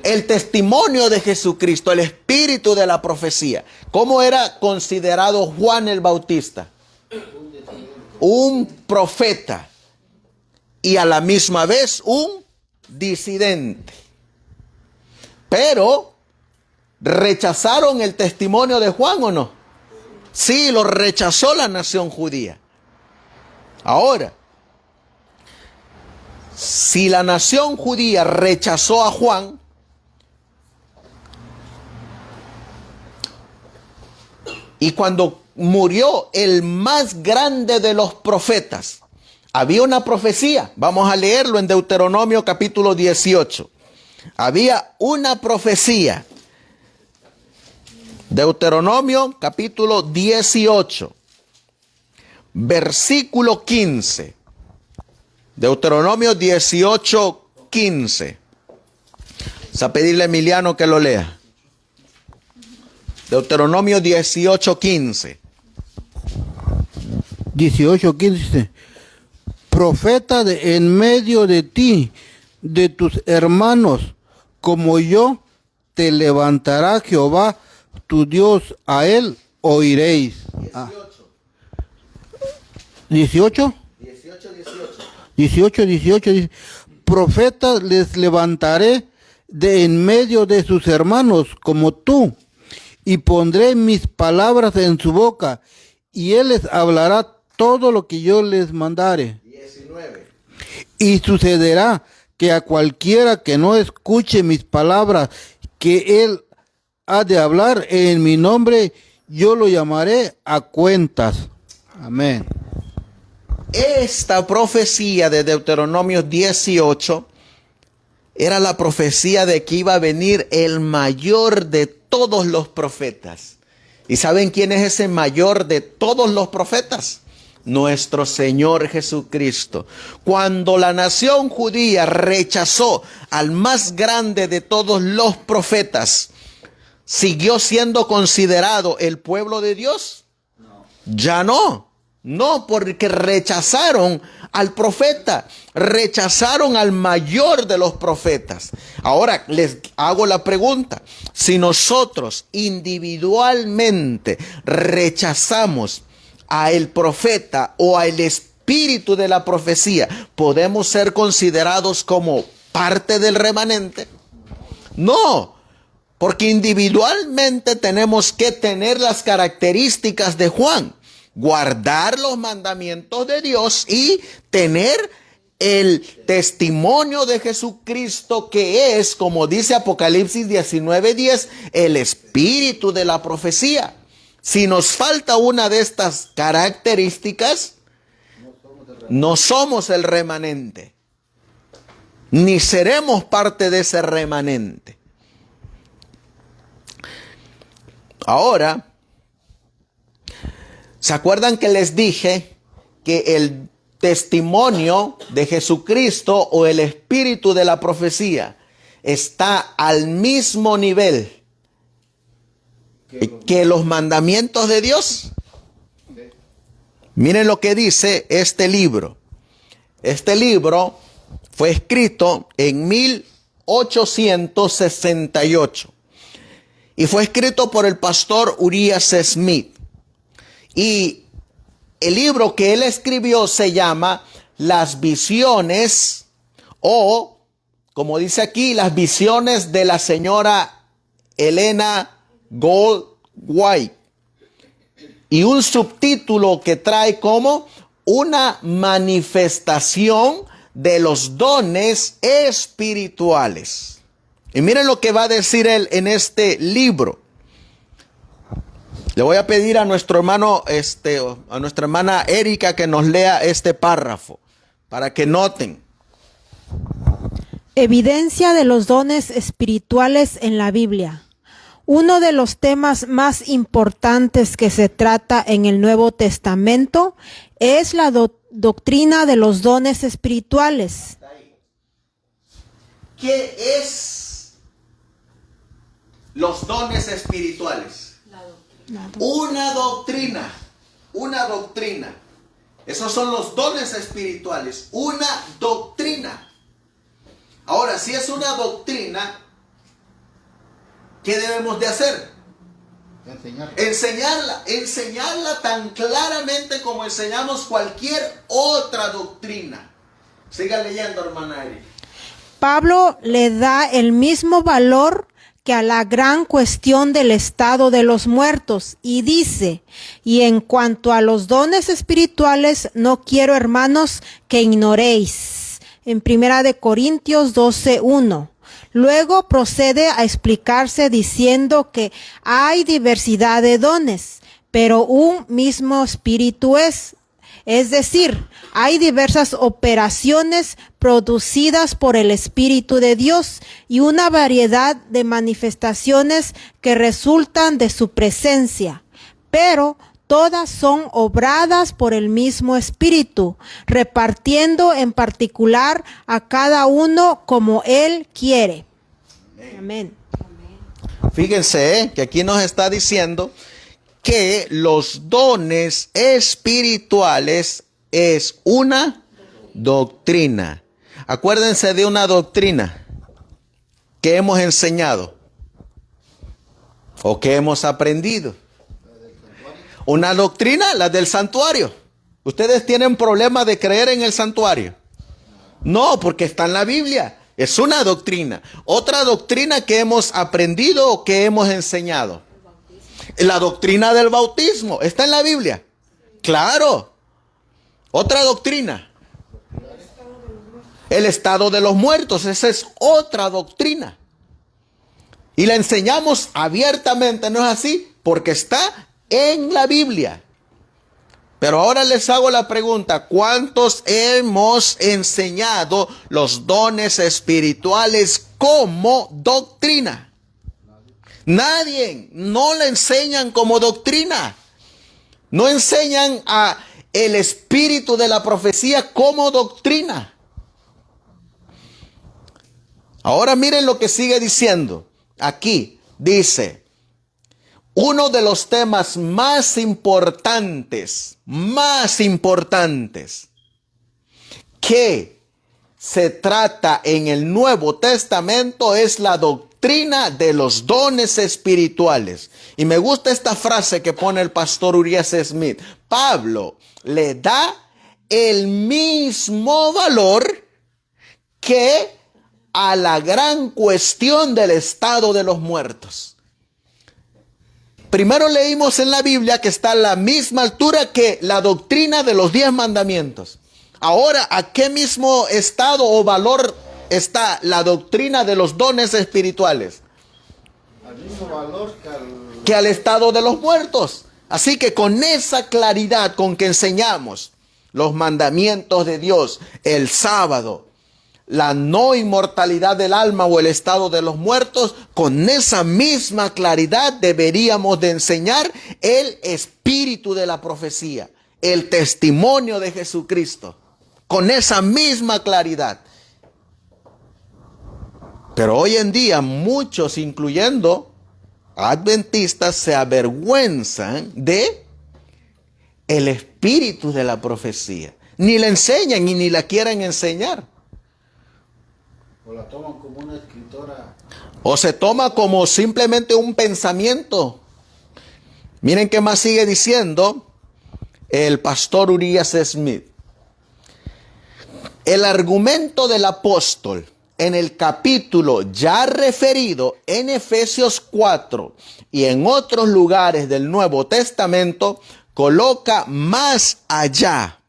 El testimonio de Jesucristo, el espíritu de la profecía. ¿Cómo era considerado Juan el Bautista? Un profeta. Y a la misma vez un disidente. Pero, ¿rechazaron el testimonio de Juan o no? Sí, lo rechazó la nación judía. Ahora, si la nación judía rechazó a Juan, y cuando murió el más grande de los profetas, había una profecía. Vamos a leerlo en Deuteronomio capítulo 18. Había una profecía. Deuteronomio capítulo 18, versículo 15. Deuteronomio 18, 15. Vamos a pedirle a Emiliano que lo lea. Deuteronomio 18, 15. 18:15. Profeta de en medio de ti, de tus hermanos, como yo, te levantará Jehová tu Dios, a él oiréis. 18. 18, 18 dice, profetas les levantaré de en medio de sus hermanos como tú, y pondré mis palabras en su boca, y él les hablará todo lo que yo les mandare. 19. Y sucederá que a cualquiera que no escuche mis palabras, que él ha de hablar en mi nombre, yo lo llamaré a cuentas. Amén. Esta profecía de Deuteronomio 18 era la profecía de que iba a venir el mayor de todos los profetas. ¿Y saben quién es ese mayor de todos los profetas? Nuestro Señor Jesucristo. Cuando la nación judía rechazó al más grande de todos los profetas, ¿siguió siendo considerado el pueblo de Dios? No. Ya no. No, porque rechazaron al profeta, rechazaron al mayor de los profetas. Ahora les hago la pregunta: si nosotros individualmente rechazamos a el profeta o al espíritu de la profecía, ¿podemos ser considerados como parte del remanente? No, porque individualmente tenemos que tener las características de Juan. Guardar los mandamientos de Dios y tener el testimonio de Jesucristo, que es, como dice Apocalipsis 19:10, el espíritu de la profecía. Si nos falta una de estas características, no somos el remanente, ni seremos parte de ese remanente. Ahora, ¿se acuerdan que les dije que el testimonio de Jesucristo o el espíritu de la profecía está al mismo nivel que los mandamientos de Dios? Miren lo que dice este libro. Este libro fue escrito en 1868 y fue escrito por el pastor Urias Smith. Y el libro que él escribió se llama Las visiones O, como dice aquí, las visiones de la señora Elena Goldwhite. Y un subtítulo que trae como una manifestación de los dones espirituales. Y miren lo que va a decir él en este libro. Le voy a pedir a nuestro hermano, a nuestra hermana Erika que nos lea este párrafo para que noten. Evidencia de los dones espirituales en la Biblia. Uno de los temas más importantes que se trata en el Nuevo Testamento es la doctrina de los dones espirituales. ¿Qué es los dones espirituales? Una doctrina. Esos son los dones espirituales, una doctrina. Ahora, si es una doctrina, ¿qué debemos de hacer? Enseñarla tan claramente como enseñamos cualquier otra doctrina. Siga leyendo, hermana Erika. Pablo le da el mismo valor que a la gran cuestión del estado de los muertos y dice: y en cuanto a los dones espirituales, no quiero, hermanos, que ignoréis. En 1 Corintios 12:1. Luego procede a explicarse diciendo que hay diversidad de dones, pero un mismo espíritu es decir, hay diversas operaciones producidas por el Espíritu de Dios y una variedad de manifestaciones que resultan de su presencia, pero todas son obradas por el mismo Espíritu, repartiendo en particular a cada uno como Él quiere. Amén. Fíjense que aquí nos está diciendo que los dones espirituales es una doctrina. Acuérdense de una doctrina que hemos enseñado o que hemos aprendido. Una doctrina, la del santuario. ¿Ustedes tienen problema de creer en el santuario? No, porque está en la Biblia. Es una doctrina. Otra doctrina que hemos aprendido o que hemos enseñado. La doctrina del bautismo. ¿Está en la Biblia? Claro. Otra doctrina. El estado de los muertos. Esa es otra doctrina. Y la enseñamos abiertamente, ¿no es así? Porque está en la Biblia. Pero ahora les hago la pregunta: ¿cuántos hemos enseñado los dones espirituales como doctrina? Nadie. No la enseñan como doctrina. No enseñan a el espíritu de la profecía como doctrina. Ahora miren lo que sigue diciendo. Aquí dice: uno de los temas más importantes que se trata en el Nuevo Testamento es la doctrina de los dones espirituales. Y me gusta esta frase que pone el pastor Urias Smith. Pablo le da el mismo valor que a la gran cuestión del estado de los muertos. Primero leímos en la Biblia que está a la misma altura que la doctrina de los 10 mandamientos. Ahora, ¿a qué mismo estado o valor está la doctrina de los dones espirituales? Al mismo valor que al estado de los muertos. Así que con esa claridad con que enseñamos los mandamientos de Dios, el sábado, la no inmortalidad del alma o el estado de los muertos, con esa misma claridad deberíamos de enseñar el espíritu de la profecía, el testimonio de Jesucristo, con esa misma claridad. Pero hoy en día muchos, incluyendo adventistas, se avergüenzan de el espíritu de la profecía. Ni la enseñan y ni la quieren enseñar. O la toman como una escritora. O se toma como simplemente un pensamiento. Miren qué más sigue diciendo el pastor Urias Smith. El argumento del apóstol en el capítulo ya referido en Efesios 4 y en otros lugares del Nuevo Testamento coloca más allá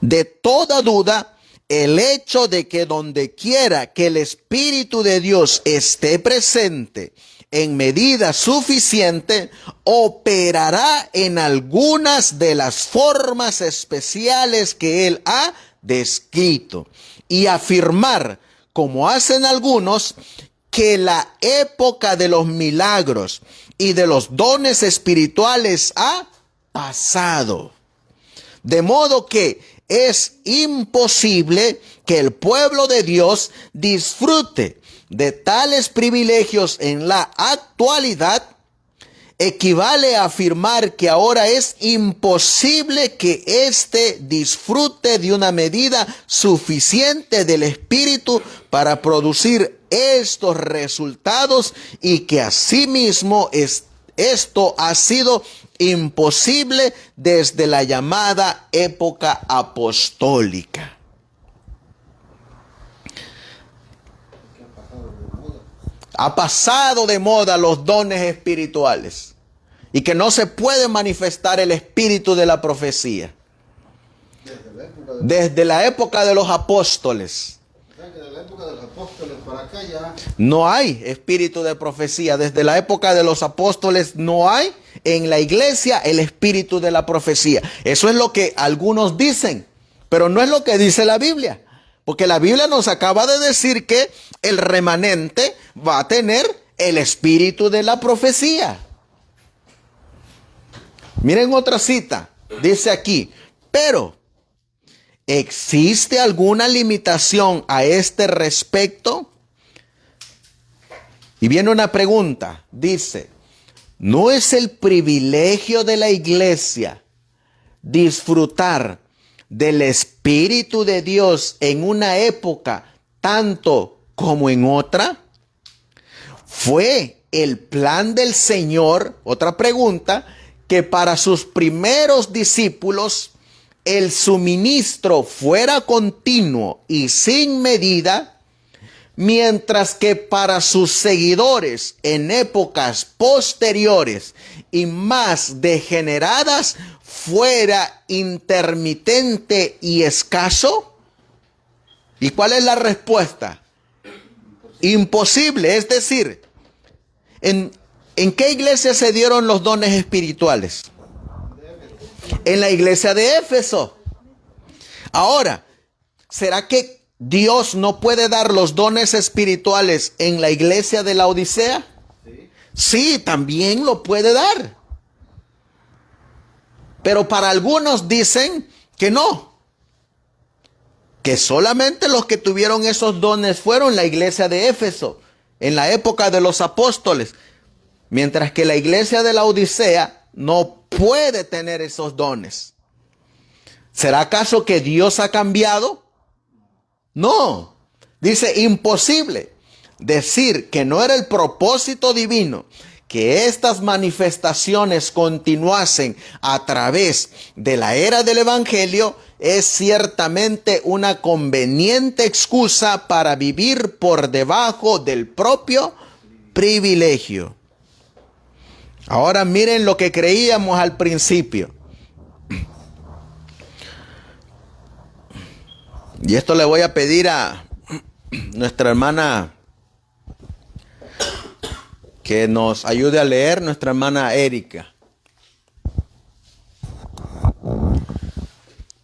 de toda duda el hecho de que donde quiera que el Espíritu de Dios esté presente en medida suficiente, operará en algunas de las formas especiales que Él ha descrito. Y afirmar, como hacen algunos, que la época de los milagros y de los dones espirituales ha pasado. De modo que es imposible que el pueblo de Dios disfrute de tales privilegios en la actualidad. Equivale a afirmar que ahora es imposible que éste disfrute de una medida suficiente del Espíritu para producir estos resultados, y que asimismo esto ha sido imposible desde la llamada época apostólica. Ha pasado de moda los dones espirituales y que no se puede manifestar el espíritu de la profecía. Desde la época de los apóstoles. No hay espíritu de profecía. Desde la época de los apóstoles no hay en la iglesia el espíritu de la profecía. Eso es lo que algunos dicen, pero no es lo que dice la Biblia. Porque la Biblia nos acaba de decir que el remanente va a tener el espíritu de la profecía. Miren otra cita. Dice aquí, pero ¿existe alguna limitación a este respecto? Y viene una pregunta. Dice, ¿no es el privilegio de la iglesia disfrutar del Espíritu de Dios en una época tanto como en otra? ¿Fue el plan del Señor, otra pregunta, que para sus primeros discípulos el suministro fuera continuo y sin medida, mientras que para sus seguidores en épocas posteriores y más degeneradas fuera intermitente y escaso? ¿Y cuál es la respuesta? Imposible. Es decir, ¿en qué iglesia se dieron los dones espirituales? En la iglesia de Éfeso. Ahora, ¿será que Dios no puede dar los dones espirituales en la iglesia de la Odisea? Sí, también lo puede dar. Pero para algunos dicen que no, que solamente los que tuvieron esos dones fueron la iglesia de Éfeso en la época de los apóstoles, mientras que la iglesia de la Odisea no puede tener esos dones. ¿Será acaso que Dios ha cambiado? No, dice imposible decir que no era el propósito divino que estas manifestaciones continuasen a través de la era del Evangelio. Es ciertamente una conveniente excusa para vivir por debajo del propio privilegio. Ahora miren lo que creíamos al principio. Y esto le voy a pedir a nuestra hermana que nos ayude a leer, nuestra hermana Erika.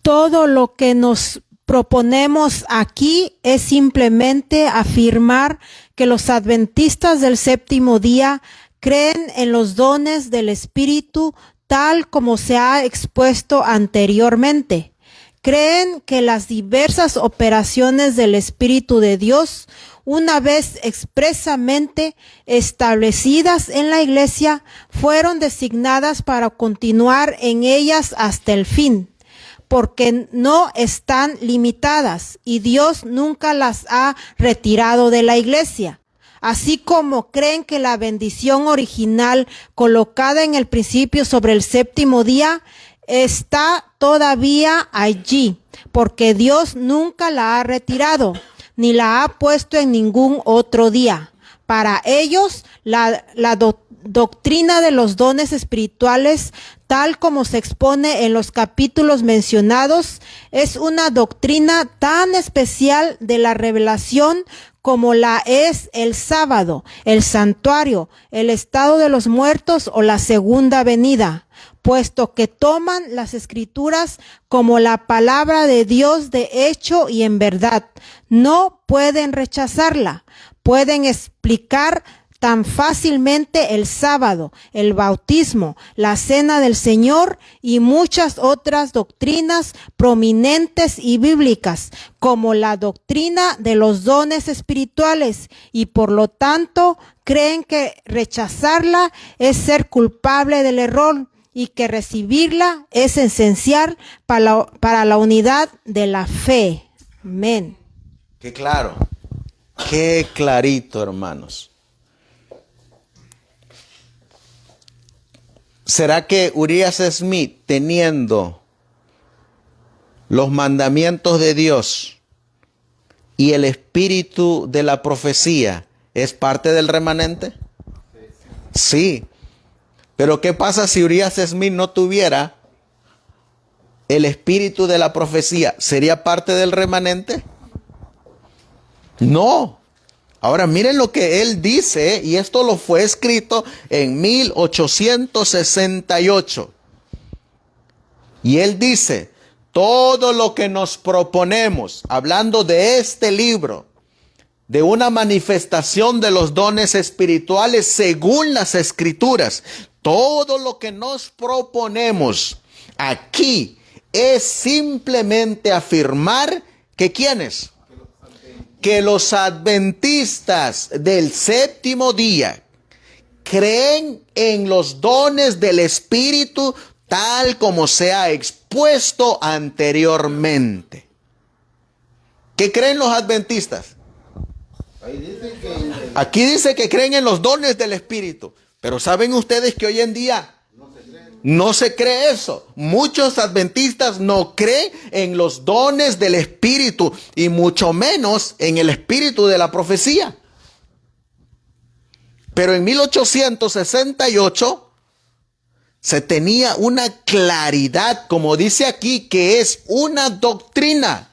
Todo lo que nos proponemos aquí es simplemente afirmar que los adventistas del séptimo día creen en los dones del Espíritu tal como se ha expuesto anteriormente. Creen que las diversas operaciones del Espíritu de Dios, una vez expresamente establecidas en la iglesia, fueron designadas para continuar en ellas hasta el fin, porque no están limitadas y Dios nunca las ha retirado de la iglesia. Así como creen que la bendición original colocada en el principio sobre el séptimo día está todavía allí, porque Dios nunca la ha retirado, ni la ha puesto en ningún otro día. Para ellos, la doctrina de los dones espirituales, tal como se expone en los capítulos mencionados, es una doctrina tan especial de la revelación como la es el sábado, el santuario, el estado de los muertos o la segunda venida, puesto que toman las escrituras como la palabra de Dios de hecho y en verdad. No pueden rechazarla. Pueden explicar tan fácilmente el sábado, el bautismo, la cena del Señor y muchas otras doctrinas prominentes y bíblicas, como la doctrina de los dones espirituales, y por lo tanto creen que rechazarla es ser culpable del error y que recibirla es esencial para la unidad de la fe. Amén. Qué claro, qué clarito, hermanos. ¿Será que Urias Smith, teniendo los mandamientos de Dios y el espíritu de la profecía, es parte del remanente? Sí. Pero ¿qué pasa si Urias Smith no tuviera el espíritu de la profecía? ¿Sería parte del remanente? No. Ahora miren lo que él dice, y esto lo fue escrito en 1868. Y él dice, todo lo que nos proponemos, hablando de este libro, de una manifestación de los dones espirituales según las escrituras, todo lo que nos proponemos aquí es simplemente afirmar que ¿quiénes? Que los adventistas del séptimo día creen en los dones del Espíritu tal como se ha expuesto anteriormente. ¿Qué creen los adventistas? Aquí dice que creen en los dones del Espíritu, pero ¿saben ustedes que hoy en día no se cree eso? Muchos adventistas no creen en los dones del Espíritu y mucho menos en el espíritu de la profecía. Pero en 1868 se tenía una claridad, como dice aquí, que es una doctrina.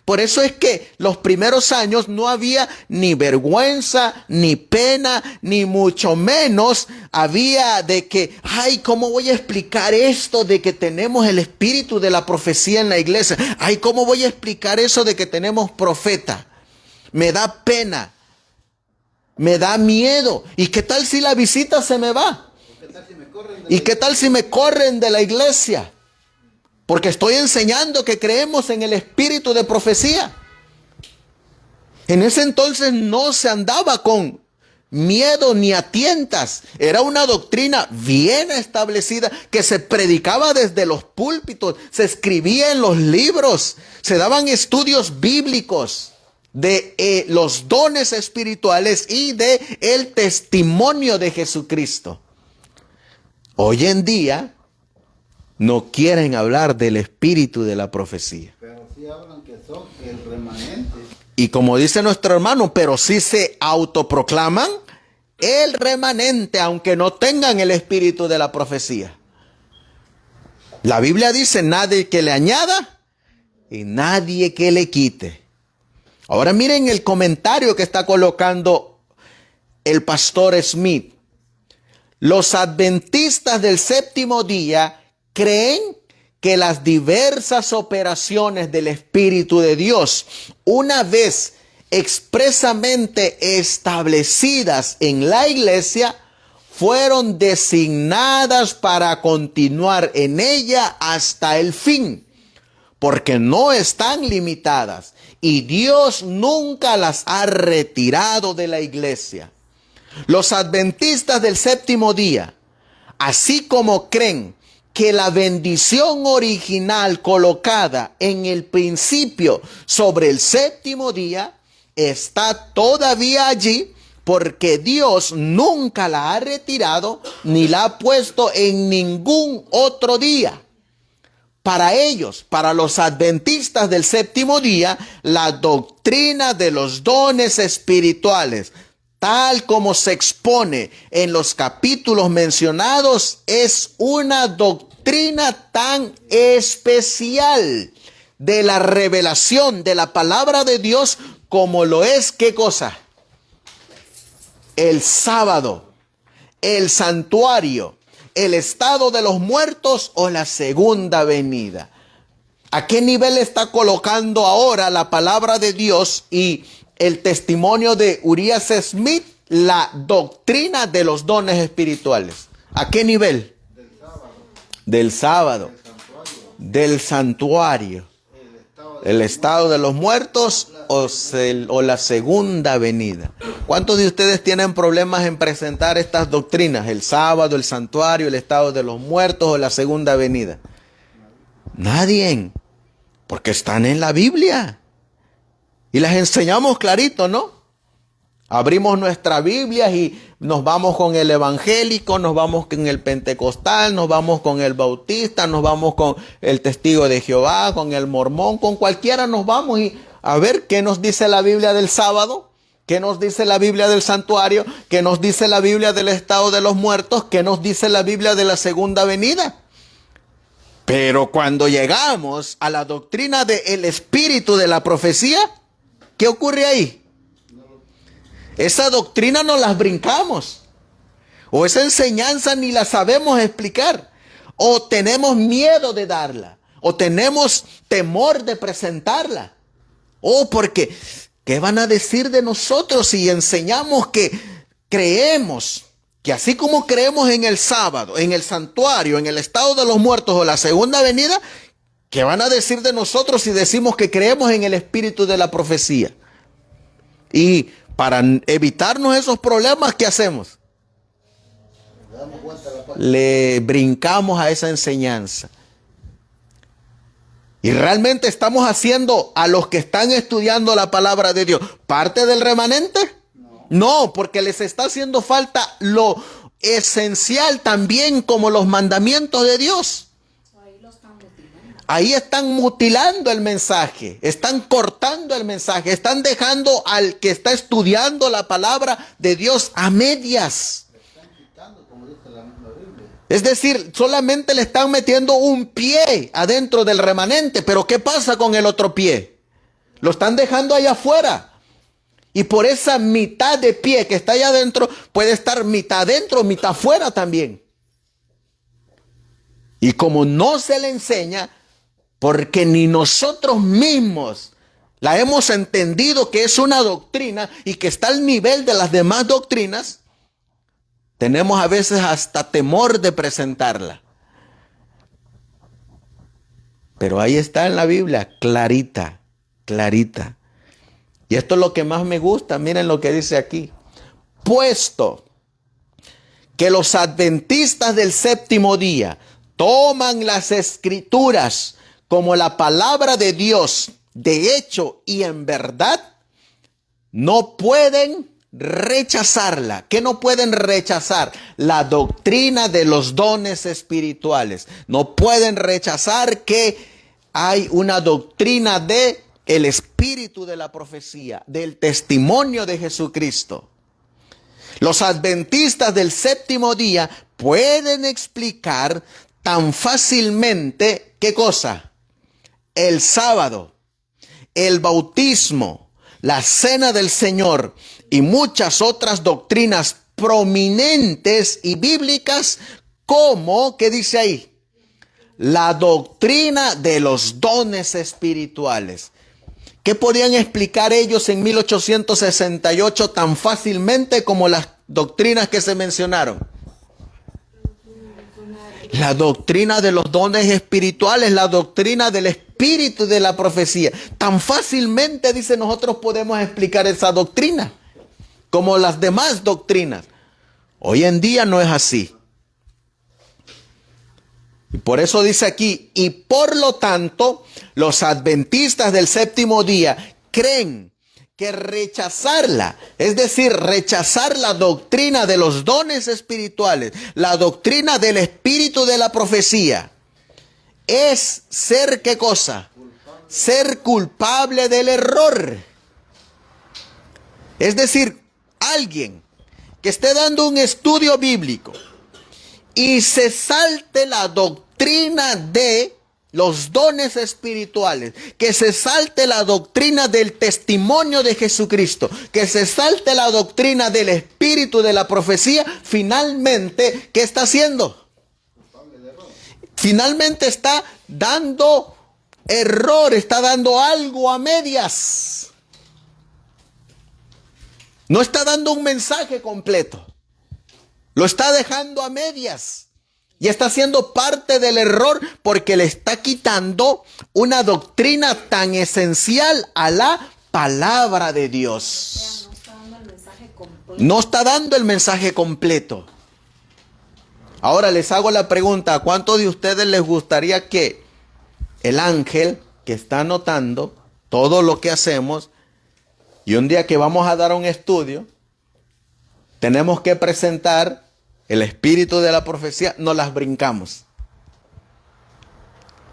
Por eso es que los primeros años no había ni vergüenza, ni pena, ni mucho menos había de que, ay, ¿cómo voy a explicar esto de que tenemos el espíritu de la profecía en la iglesia? Ay, ¿cómo voy a explicar eso de que tenemos profeta? Me da pena, me da miedo. ¿Y qué tal si la visita se me va? ¿Y qué tal si me corren de la iglesia? Porque estoy enseñando que creemos en el espíritu de profecía. En ese entonces no se andaba con miedo ni a tientas. Era una doctrina bien establecida que se predicaba desde los púlpitos, se escribía en los libros, se daban estudios bíblicos de los dones espirituales y de el testimonio de Jesucristo. Hoy en día no quieren hablar del espíritu de la profecía. Pero sí hablan que son el remanente. Y como dice nuestro hermano, pero sí se autoproclaman el remanente, aunque no tengan el espíritu de la profecía. La Biblia dice, nadie que le añada y nadie que le quite. Ahora miren el comentario que está colocando el pastor Smith. Los adventistas del séptimo día creen que las diversas operaciones del Espíritu de Dios, una vez expresamente establecidas en la iglesia, fueron designadas para continuar en ella hasta el fin, porque no están limitadas y Dios nunca las ha retirado de la iglesia. Los adventistas del séptimo día, así como creen que la bendición original colocada en el principio sobre el séptimo día está todavía allí, porque Dios nunca la ha retirado ni la ha puesto en ningún otro día. para ellos, para los adventistas del séptimo día, la doctrina de los dones espirituales, tal como se expone en los capítulos mencionados, es una doctrina tan especial de la revelación de la palabra de Dios como lo es, ¿qué cosa? El sábado, el santuario, el estado de los muertos o la segunda venida. ¿A qué nivel está colocando ahora la palabra de Dios y el testimonio de Urias Smith la doctrina de los dones espirituales? ¿A qué nivel? Del sábado, del santuario, el estado de los muertos o la segunda venida. ¿Cuántos de ustedes tienen problemas en presentar estas doctrinas? El sábado, el santuario, el estado de los muertos o la segunda venida. Nadie, porque están en la Biblia y las enseñamos clarito, ¿no? Abrimos nuestra Biblia y nos vamos con el evangélico, nos vamos con el pentecostal, nos vamos con el bautista, nos vamos con el testigo de Jehová, con el mormón, con cualquiera nos vamos y a ver qué nos dice la Biblia del sábado, qué nos dice la Biblia del santuario, qué nos dice la Biblia del estado de los muertos, qué nos dice la Biblia de la segunda venida. Pero cuando llegamos a la doctrina del espíritu de la profecía, ¿qué ocurre ahí? Esa doctrina no las brincamos, o esa enseñanza ni la sabemos explicar, o tenemos miedo de darla, o tenemos temor de presentarla, o porque, ¿qué van a decir de nosotros si enseñamos que creemos, que así como creemos en el sábado, en el santuario, en el estado de los muertos o la segunda venida, ¿qué van a decir de nosotros si decimos que creemos en el espíritu de la profecía? Y para evitarnos esos problemas, ¿qué hacemos? Le brincamos a esa enseñanza. Y realmente estamos haciendo a los que están estudiando la palabra de Dios parte del remanente. No, porque les está haciendo falta lo esencial también como los mandamientos de Dios. Ahí están mutilando el mensaje, están cortando el mensaje, están dejando al que está estudiando la palabra de Dios a medias. Es decir, solamente le están metiendo un pie adentro del remanente, pero ¿qué pasa con el otro pie? Lo están dejando allá afuera. Y por esa mitad de pie que está allá adentro, puede estar mitad adentro, mitad afuera también. Y como no se le enseña, porque ni nosotros mismos la hemos entendido que es una doctrina y que está al nivel de las demás doctrinas, tenemos a veces hasta temor de presentarla. Pero ahí está en la Biblia, clarita, clarita. Y esto es lo que más me gusta, miren lo que dice aquí. Puesto que los adventistas del séptimo día toman las escrituras como la palabra de Dios, de hecho y en verdad, no pueden rechazarla. ¿Qué no pueden rechazar? La doctrina de los dones espirituales. No pueden rechazar que hay una doctrina de el espíritu de la profecía, del testimonio de Jesucristo. Los adventistas del séptimo día pueden explicar tan fácilmente, ¿qué cosa? El sábado, el bautismo, la cena del Señor y muchas otras doctrinas prominentes y bíblicas como, ¿qué dice ahí? La doctrina de los dones espirituales. ¿Qué podían explicar ellos en 1868 tan fácilmente como las doctrinas que se mencionaron? La doctrina de los dones espirituales, la doctrina del espíritu de la profecía. Tan fácilmente, dice, nosotros podemos explicar esa doctrina como las demás doctrinas. Hoy en día no es así. Y por eso dice aquí, y por lo tanto, los adventistas del séptimo día creen que rechazarla, es decir, rechazar la doctrina de los dones espirituales, la doctrina del espíritu de la profecía, es ser, ¿qué cosa? Ser culpable del error. Es decir, alguien que esté dando un estudio bíblico y se salte la doctrina de los dones espirituales, que se salte la doctrina del testimonio de Jesucristo, que se salte la doctrina del espíritu de la profecía, finalmente, ¿qué está haciendo? Finalmente está dando error, está dando algo a medias. No está dando un mensaje completo. Lo está dejando a medias. Y está siendo parte del error porque le está quitando una doctrina tan esencial a la palabra de Dios. No está dando el mensaje completo. Ahora les hago la pregunta, ¿a cuántos de ustedes les gustaría que el ángel que está anotando todo lo que hacemos y un día que vamos a dar un estudio, tenemos que presentar el espíritu de la profecía, nos las brincamos?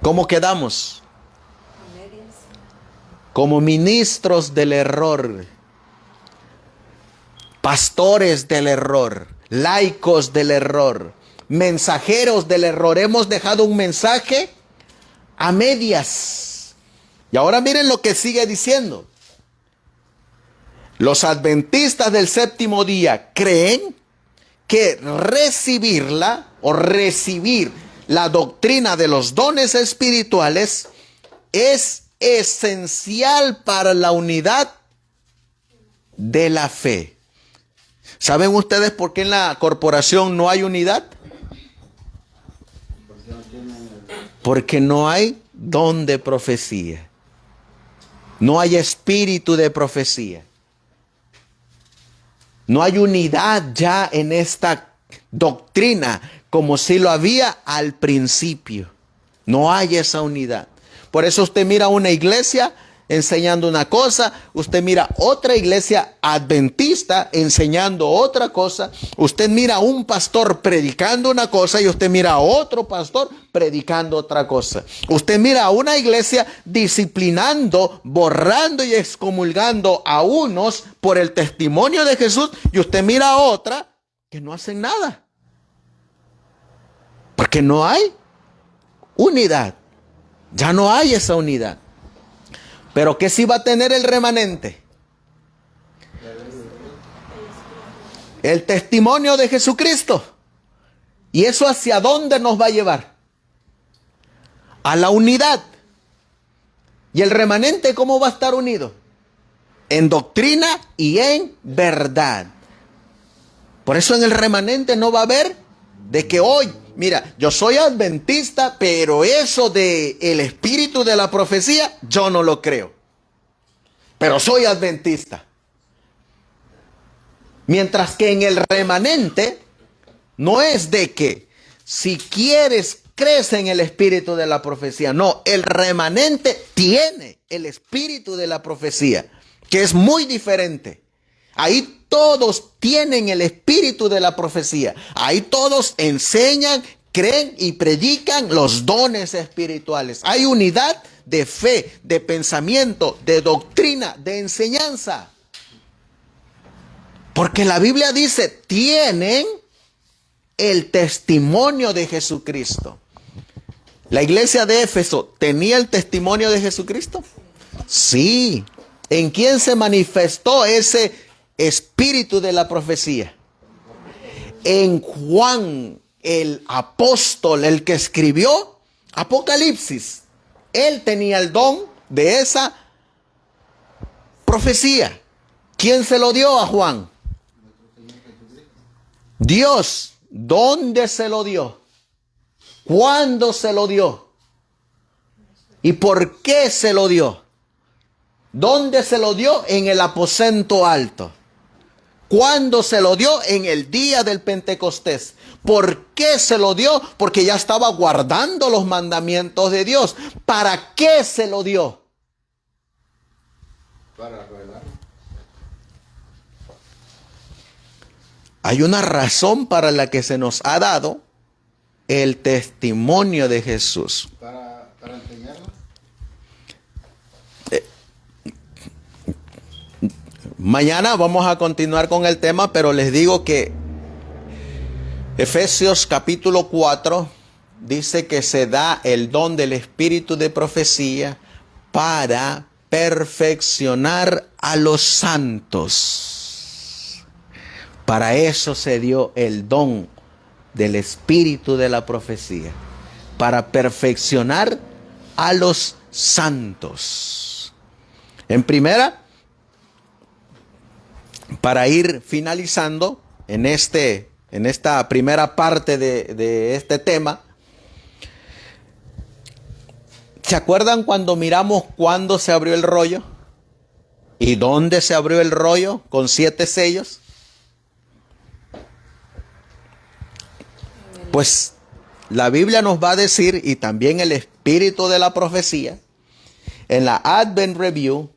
¿Cómo quedamos? Como ministros del error, pastores del error, laicos del error, mensajeros del error. Hemos dejado un mensaje a medias. Y ahora miren lo que sigue diciendo. Los adventistas del séptimo día creen que recibirla o recibir la doctrina de los dones espirituales es esencial para la unidad de la fe. ¿Saben ustedes por qué en la corporación no hay unidad? Porque no hay don de profecía. No hay espíritu de profecía. No hay unidad ya en esta doctrina como si lo había al principio. No hay esa unidad. Por eso usted mira una iglesia enseñando una cosa, usted mira otra iglesia adventista enseñando otra cosa, usted mira a un pastor predicando una cosa y usted mira a otro pastor predicando otra cosa. Usted mira a una iglesia disciplinando, borrando y excomulgando a unos por el testimonio de Jesús y usted mira a otra que no hacen nada. Porque no hay unidad. Ya no hay esa unidad. Pero ¿qué sí va a tener el remanente? El testimonio de Jesucristo. ¿Y eso hacia dónde nos va a llevar? A la unidad. ¿Y el remanente cómo va a estar unido? En doctrina y en verdad. Por eso en el remanente no va a haber de que hoy, mira, yo soy adventista, pero eso de el espíritu de la profecía, yo no lo creo. Pero soy adventista. Mientras que en el remanente, no es de que si quieres, crees en el espíritu de la profecía. No, el remanente tiene el espíritu de la profecía, que es muy diferente. Ahí todos tienen el espíritu de la profecía. Ahí todos enseñan, creen y predican los dones espirituales. Hay unidad de fe, de pensamiento, de doctrina, de enseñanza. Porque la Biblia dice, tienen el testimonio de Jesucristo. ¿La iglesia de Éfeso tenía el testimonio de Jesucristo? Sí. ¿En quién se manifestó ese espíritu de la profecía? En Juan, el apóstol, el que escribió Apocalipsis. Él tenía el don de esa profecía. ¿Quién se lo dio a Juan? Dios. ¿Dónde se lo dio? ¿Cuándo se lo dio? ¿Y por qué se lo dio? ¿Dónde se lo dio? En el aposento alto. ¿Cuándo se lo dio? En el día del Pentecostés. ¿Por qué se lo dio? Porque ya estaba guardando los mandamientos de Dios. ¿Para qué se lo dio? Para revelar. Hay una razón para la que se nos ha dado el testimonio de Jesús. Para Mañana vamos a continuar con el tema, pero les digo que Efesios capítulo 4 dice que se da el don del espíritu de profecía para perfeccionar a los santos. Para eso se dio el don del espíritu de la profecía, para perfeccionar a los santos. En primera, para ir finalizando en esta primera parte de este tema, ¿se acuerdan cuando miramos cuándo se abrió el rollo? ¿Y dónde se abrió el rollo con 7 sellos? Pues la Biblia nos va a decir, y también el espíritu de la profecía, en la Advent Review,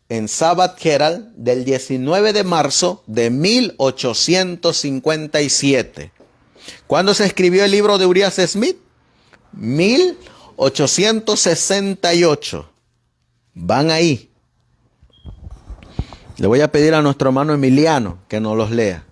en Sabbath Herald, del 19 de marzo de 1857. ¿Cuándo se escribió el libro de Urias Smith? 1868. Van ahí. Le voy a pedir a nuestro hermano Emiliano que nos los lea.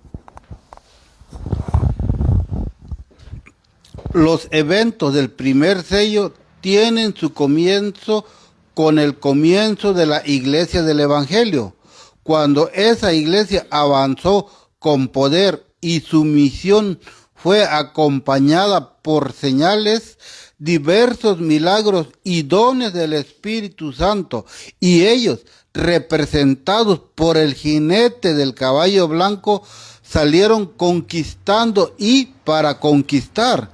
Los eventos del primer sello tienen su comienzo con el comienzo de la iglesia del Evangelio, cuando esa iglesia avanzó con poder y su misión fue acompañada por señales, diversos milagros y dones del Espíritu Santo, y ellos, representados por el jinete del caballo blanco, salieron conquistando y para conquistar.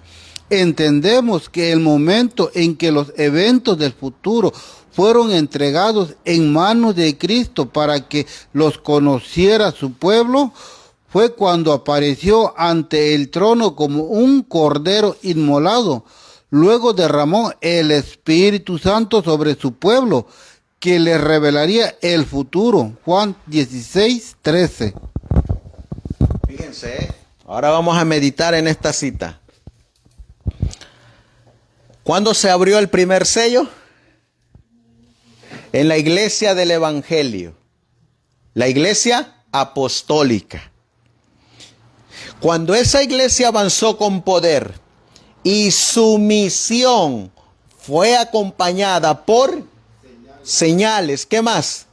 Entendemos que el momento en que los eventos del futuro fueron entregados en manos de Cristo para que los conociera su pueblo, fue cuando apareció ante el trono como un cordero inmolado. Luego derramó el Espíritu Santo sobre su pueblo, que le revelaría el futuro. Juan 16:13. Fíjense, ahora vamos a meditar en esta cita. ¿Cuándo se abrió el primer sello? En la iglesia del Evangelio, la iglesia apostólica. Cuando esa iglesia avanzó con poder y su misión fue acompañada por señales, ¿qué más?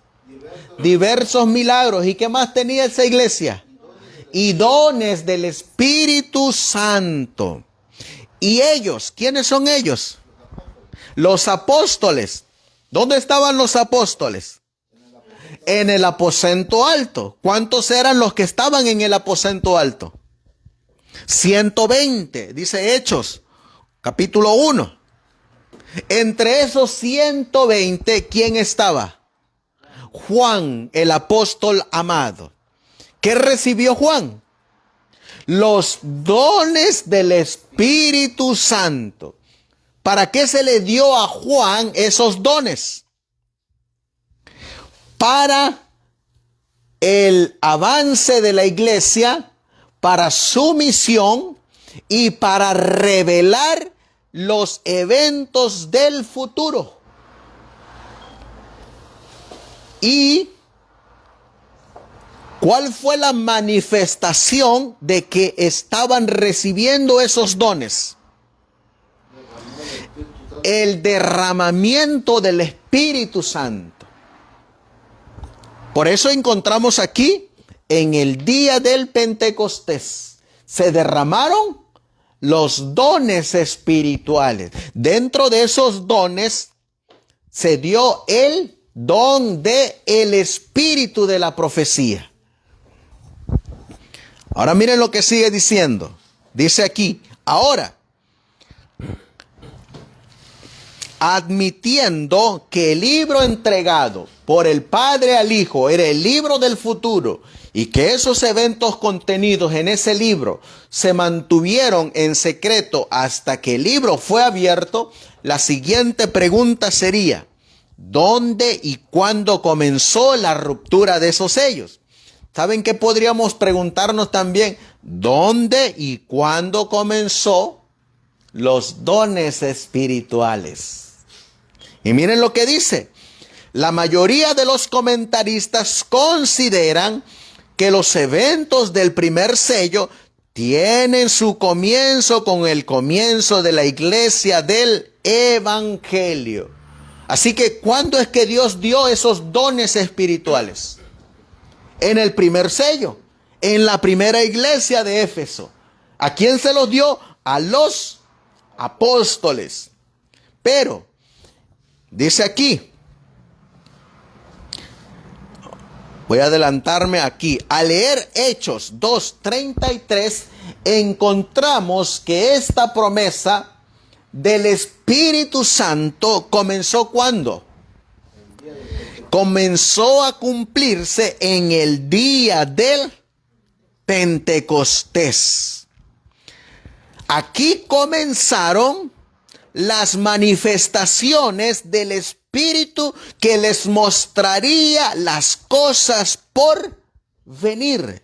Diversos milagros. ¿Y qué más tenía esa iglesia? Y dones del Espíritu Santo. ¿Y ellos? ¿Quiénes son ellos? Los apóstoles. ¿Dónde estaban los apóstoles? En el aposento alto. ¿Cuántos eran los que estaban en el aposento alto? 120, dice Hechos, capítulo 1. Entre esos 120, ¿quién estaba? Juan, el apóstol amado. ¿Qué recibió Juan? Los dones del Espíritu Santo. ¿Para qué se le dio a Juan esos dones? Para el avance de la iglesia, para su misión y para revelar los eventos del futuro. ¿Y cuál fue la manifestación de que estaban recibiendo esos dones? El derramamiento del Espíritu Santo. Por eso encontramos aquí, en el día del Pentecostés, se derramaron los dones espirituales. Dentro de esos dones se dio el don del espíritu de la profecía. Ahora miren lo que sigue diciendo. Dice aquí, ahora, admitiendo que el libro entregado por el Padre al Hijo era el libro del futuro y que esos eventos contenidos en ese libro se mantuvieron en secreto hasta que el libro fue abierto, la siguiente pregunta sería, ¿dónde y cuándo comenzó la ruptura de esos sellos? ¿Saben qué podríamos preguntarnos también? ¿Dónde y cuándo comenzó los dones espirituales? Y miren lo que dice. La mayoría de los comentaristas consideran que los eventos del primer sello tienen su comienzo con el comienzo de la iglesia del Evangelio. Así que, ¿cuándo es que Dios dio esos dones espirituales? En el primer sello, en la primera iglesia de Éfeso. ¿A quién se los dio? A los apóstoles. Pero, dice aquí, voy a adelantarme aquí. Al leer Hechos 2:33, encontramos que esta promesa del Espíritu Santo comenzó ¿cuándo? Comenzó a cumplirse en el día del Pentecostés. Aquí comenzaron las manifestaciones del Espíritu que les mostraría las cosas por venir.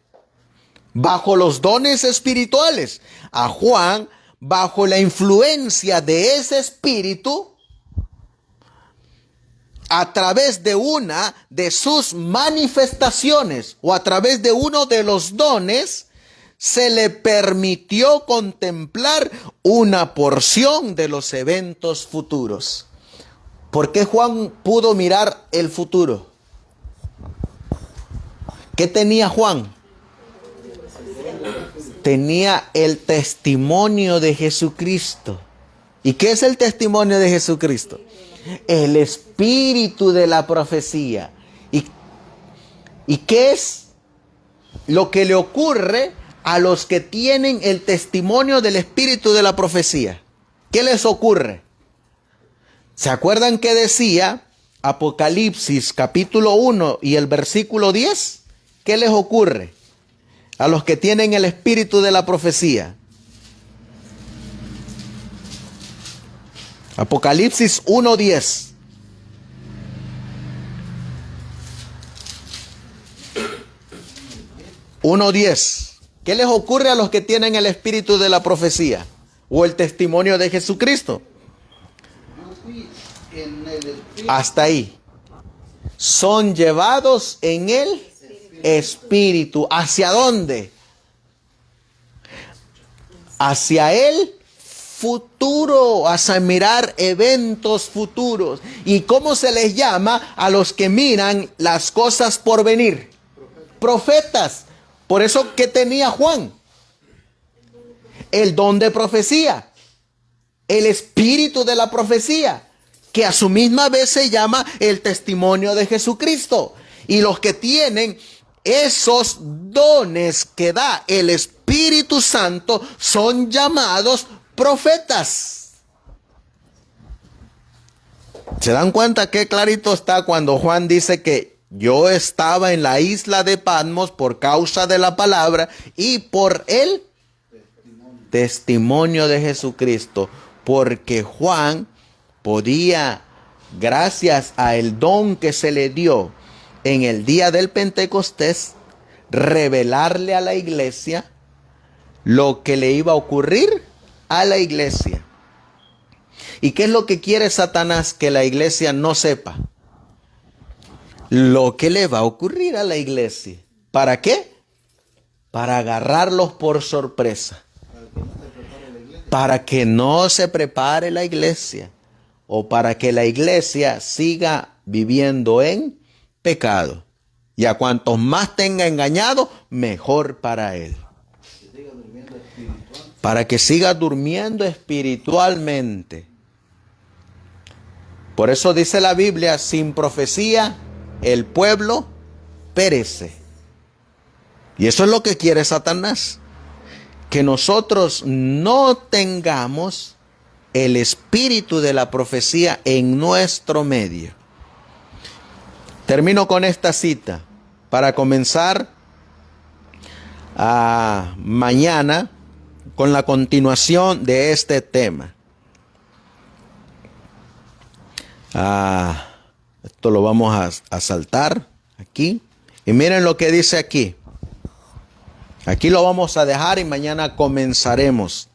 Bajo los dones espirituales, a Juan, bajo la influencia de ese Espíritu, a través de una de sus manifestaciones o a través de uno de los dones, se le permitió contemplar una porción de los eventos futuros. ¿Por qué Juan pudo mirar el futuro? ¿Qué tenía Juan? Tenía el testimonio de Jesucristo. ¿Y qué es el testimonio de Jesucristo? El espíritu de la profecía. ¿Y qué es lo que le ocurre a los que tienen el testimonio del espíritu de la profecía? ¿Qué les ocurre? ¿Se acuerdan que decía Apocalipsis capítulo 1 y el versículo 10? ¿Qué les ocurre a los que tienen el espíritu de la profecía? Apocalipsis 1:10. ¿Qué les ocurre a los que tienen el espíritu de la profecía o el testimonio de Jesucristo? Hasta ahí. Son llevados en el espíritu. ¿Hacia dónde? Hacia el futuro, hacia mirar eventos futuros. ¿Y cómo se les llama a los que miran las cosas por venir? Profetas. Por eso, ¿qué tenía Juan? El don de profecía, el espíritu de la profecía, que a su misma vez se llama el testimonio de Jesucristo. Y los que tienen esos dones que da el Espíritu Santo son llamados profetas. ¿Se dan cuenta qué clarito está cuando Juan dice que yo estaba en la isla de Patmos por causa de la palabra y por el testimonio de Jesucristo? Porque Juan podía, gracias al don que se le dio en el día del Pentecostés, revelarle a la iglesia lo que le iba a ocurrir a la iglesia. ¿Y qué es lo que quiere Satanás? Que la iglesia no sepa lo que le va a ocurrir a la iglesia. ¿Para qué? Para agarrarlos por sorpresa. Para que no se prepare la iglesia. O para que la iglesia siga viviendo en pecado. Y a cuantos más tenga engañado, mejor para él. Para que siga durmiendo espiritualmente. Por eso dice la Biblia, sin profecía el pueblo perece. Y eso es lo que quiere Satanás. Que nosotros no tengamos el espíritu de la profecía en nuestro medio. Termino con esta cita para comenzar mañana con la continuación de este tema. Esto lo vamos a saltar aquí. Y miren lo que dice aquí. Aquí lo vamos a dejar y mañana comenzaremos.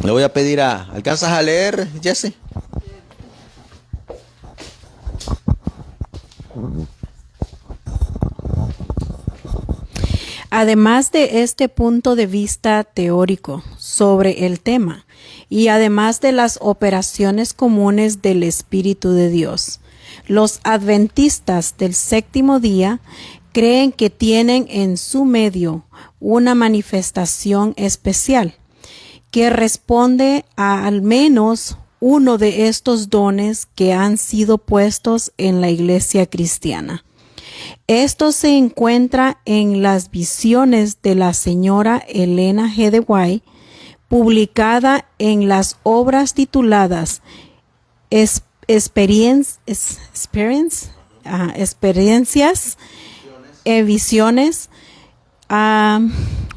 Le voy a pedir ¿alcanzas a leer, Jesse? Además de este punto de vista teórico sobre el tema, y además de las operaciones comunes del Espíritu de Dios, los adventistas del séptimo día creen que tienen en su medio una manifestación especial que responde a al menos uno de estos dones que han sido puestos en la iglesia cristiana. Esto se encuentra en las visiones de la señora Elena G. de White, publicada en las obras tituladas Experiencias, Visiones,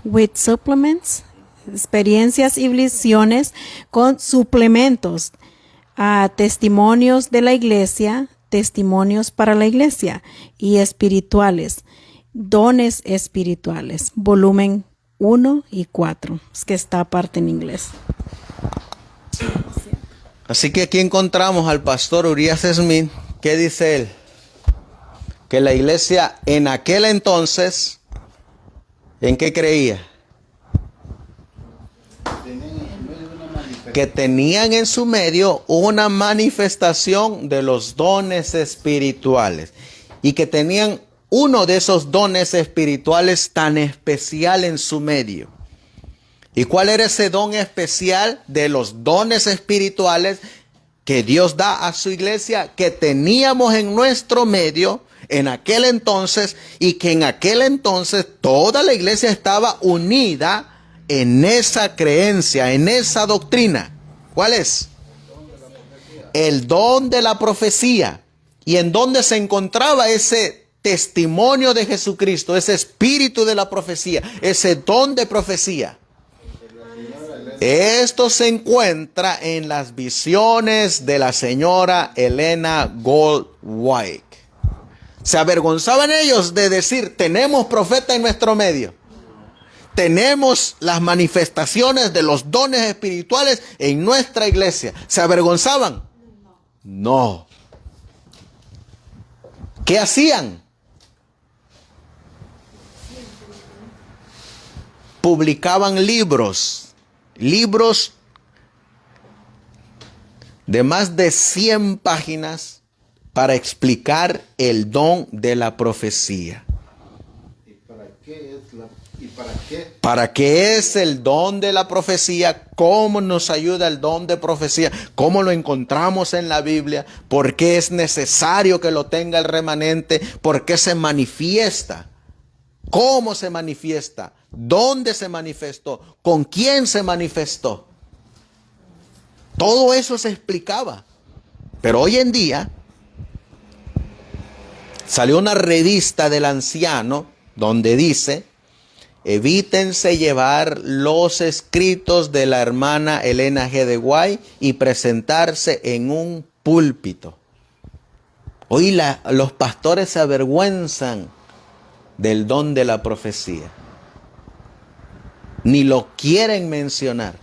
with supplements, experiencias y visiones con suplementos, testimonios de la iglesia, testimonios para la iglesia y espirituales, dones espirituales, volumen 1 y 4, es que está aparte en inglés. Así que aquí encontramos al pastor Urias Smith. ¿Qué dice él? Que la iglesia en aquel entonces, ¿en qué creía? Que tenían en su medio una manifestación de los dones espirituales y que tenían uno de esos dones espirituales tan especial en su medio. ¿Y cuál era ese don especial de los dones espirituales que Dios da a su iglesia, que teníamos en nuestro medio en aquel entonces, y que en aquel entonces toda la iglesia estaba unida en esa creencia, en esa doctrina? ¿Cuál es? El don de la profecía. ¿Y en dónde se encontraba ese testimonio de Jesucristo, ese espíritu de la profecía, ese don de profecía? Esto se encuentra en las visiones de la señora Elena Goldwyn. Se avergonzaban ellos de decir: tenemos profeta en nuestro medio, tenemos las manifestaciones de los dones espirituales en nuestra iglesia. ¿Se avergonzaban? No. ¿Qué hacían? Publicaban libros de más de 100 páginas para explicar el don de la profecía. ¿Para qué es el don de la profecía? ¿Cómo nos ayuda el don de profecía? ¿Cómo lo encontramos en la Biblia? ¿Por qué es necesario que lo tenga el remanente? ¿Por qué se manifiesta? ¿Cómo se manifiesta? ¿Dónde se manifestó? ¿Con quién se manifestó? Todo eso se explicaba. Pero hoy en día salió una revista del anciano donde dice: evítense llevar los escritos de la hermana Elena G. de White y presentarse en un púlpito. Hoy los pastores se avergüenzan del don de la profecía. Ni lo quieren mencionar.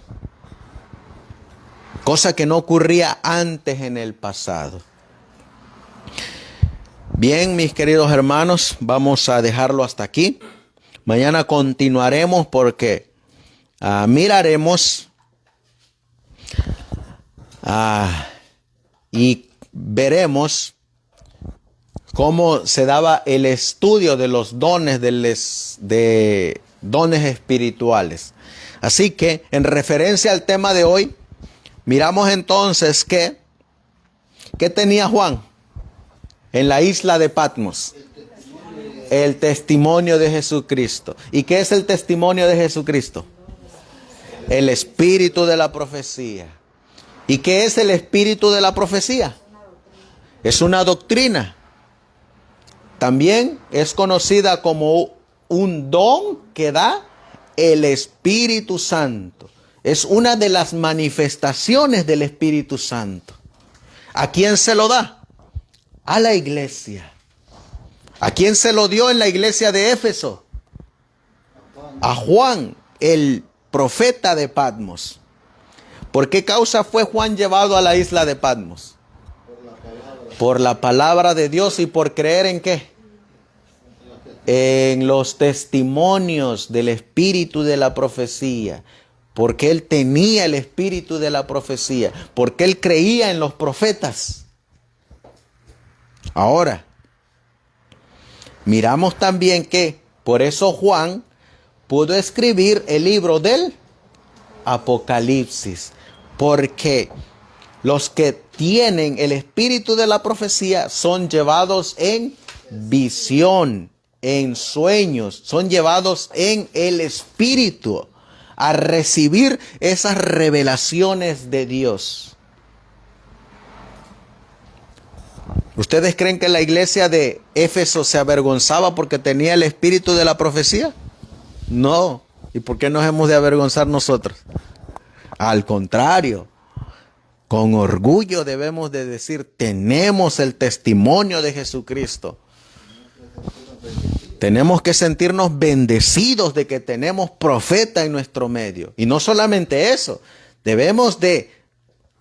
Cosa que no ocurría antes en el pasado. Bien, mis queridos hermanos, vamos a dejarlo hasta aquí. Mañana continuaremos porque miraremos y veremos cómo se daba el estudio de los dones de dones espirituales. Así que, en referencia al tema de hoy, miramos entonces ¿qué tenía Juan en la isla de Patmos? El testimonio de Jesucristo. ¿Y qué es el testimonio de Jesucristo? El espíritu de la profecía. ¿Y qué es el espíritu de la profecía? Es una doctrina. También es conocida como un don que da el Espíritu Santo. Es una de las manifestaciones del Espíritu Santo. ¿A quién se lo da? A la iglesia. ¿A quién se lo dio en la iglesia de Éfeso? A Juan, el profeta de Patmos. ¿Por qué causa fue Juan llevado a la isla de Patmos? Por la palabra de Dios. ¿Y por creer en qué? en los testimonios del espíritu de la profecía, porque él tenía el espíritu de la profecía, porque él creía en los profetas. Ahora, miramos también que por eso Juan pudo escribir el libro del Apocalipsis, porque los que tienen el espíritu de la profecía son llevados en visión, en sueños, son llevados en el espíritu a recibir esas revelaciones de Dios. ¿Ustedes creen que la iglesia de Éfeso se avergonzaba porque tenía el espíritu de la profecía? No. ¿Y por qué nos hemos de avergonzar nosotros? Al contrario, con orgullo debemos de decir, tenemos el testimonio de Jesucristo. Tenemos que sentirnos bendecidos de que tenemos profeta en nuestro medio. Y no solamente eso, debemos de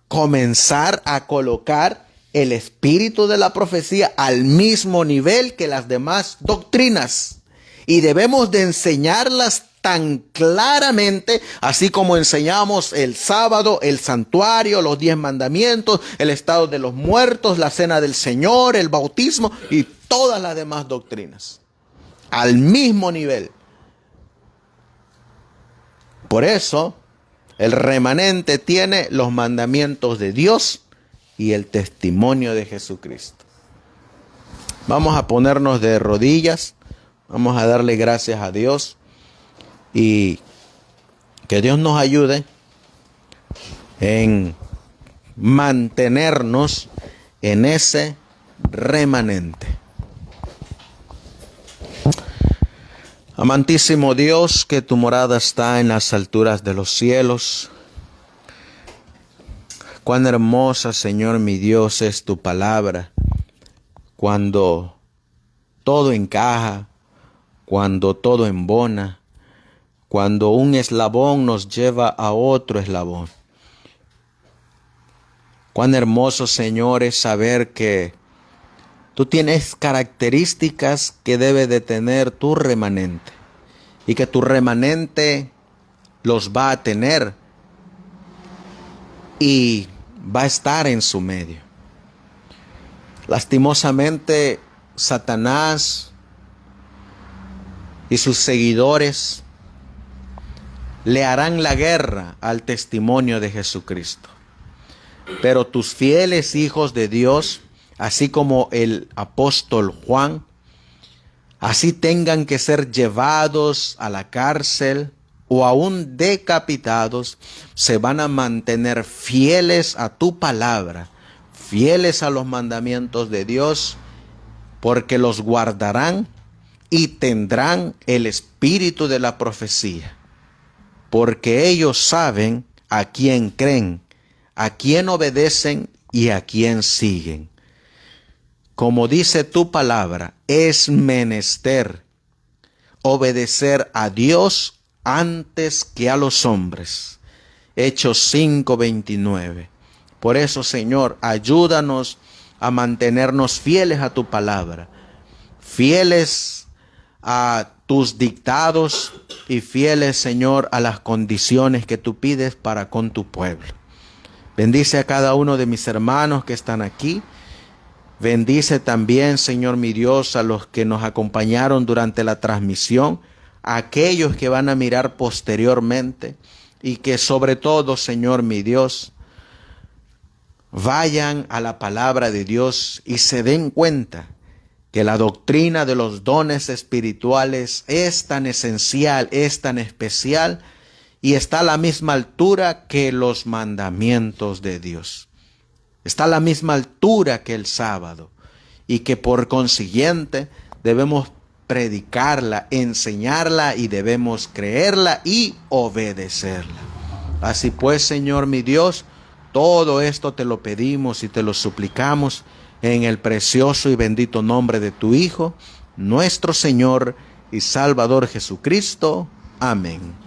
comenzar a colocar el espíritu de la profecía al mismo nivel que las demás doctrinas. Y debemos de enseñarlas tan claramente, así como enseñamos el sábado, el santuario, los 10 mandamientos, el estado de los muertos, la cena del Señor, el bautismo y todas las demás doctrinas. Al mismo nivel. Por eso, el remanente tiene los mandamientos de Dios y el testimonio de Jesucristo. Vamos a ponernos de rodillas, vamos a darle gracias a Dios y que Dios nos ayude en mantenernos en ese remanente. Amantísimo Dios, que tu morada está en las alturas de los cielos. Cuán hermosa, Señor mi Dios, es tu palabra. Cuando todo encaja, cuando todo embona, cuando un eslabón nos lleva a otro eslabón. Cuán hermoso, Señor, es saber que tú tienes características que debe de tener tu remanente y que tu remanente los va a tener y va a estar en su medio. Lastimosamente, Satanás y sus seguidores le harán la guerra al testimonio de Jesucristo. Pero tus fieles hijos de Dios, así como el apóstol Juan, así tengan que ser llevados a la cárcel o aún decapitados, se van a mantener fieles a tu palabra, fieles a los mandamientos de Dios, porque los guardarán y tendrán el espíritu de la profecía, porque ellos saben a quién creen, a quién obedecen y a quién siguen. Como dice tu palabra, es menester obedecer a Dios antes que a los hombres. Hechos 5:29. Por eso, Señor, ayúdanos a mantenernos fieles a tu palabra, fieles a tus dictados y fieles, Señor, a las condiciones que tú pides para con tu pueblo. Bendice a cada uno de mis hermanos que están aquí. Bendice también, Señor mi Dios, a los que nos acompañaron durante la transmisión, a aquellos que van a mirar posteriormente y que sobre todo, Señor mi Dios, vayan a la palabra de Dios y se den cuenta que la doctrina de los dones espirituales es tan esencial, es tan especial y está a la misma altura que los mandamientos de Dios. Está a la misma altura que el sábado y que por consiguiente debemos predicarla, enseñarla y debemos creerla y obedecerla. Así pues, Señor mi Dios, todo esto te lo pedimos y te lo suplicamos en el precioso y bendito nombre de tu Hijo, nuestro Señor y Salvador Jesucristo. Amén.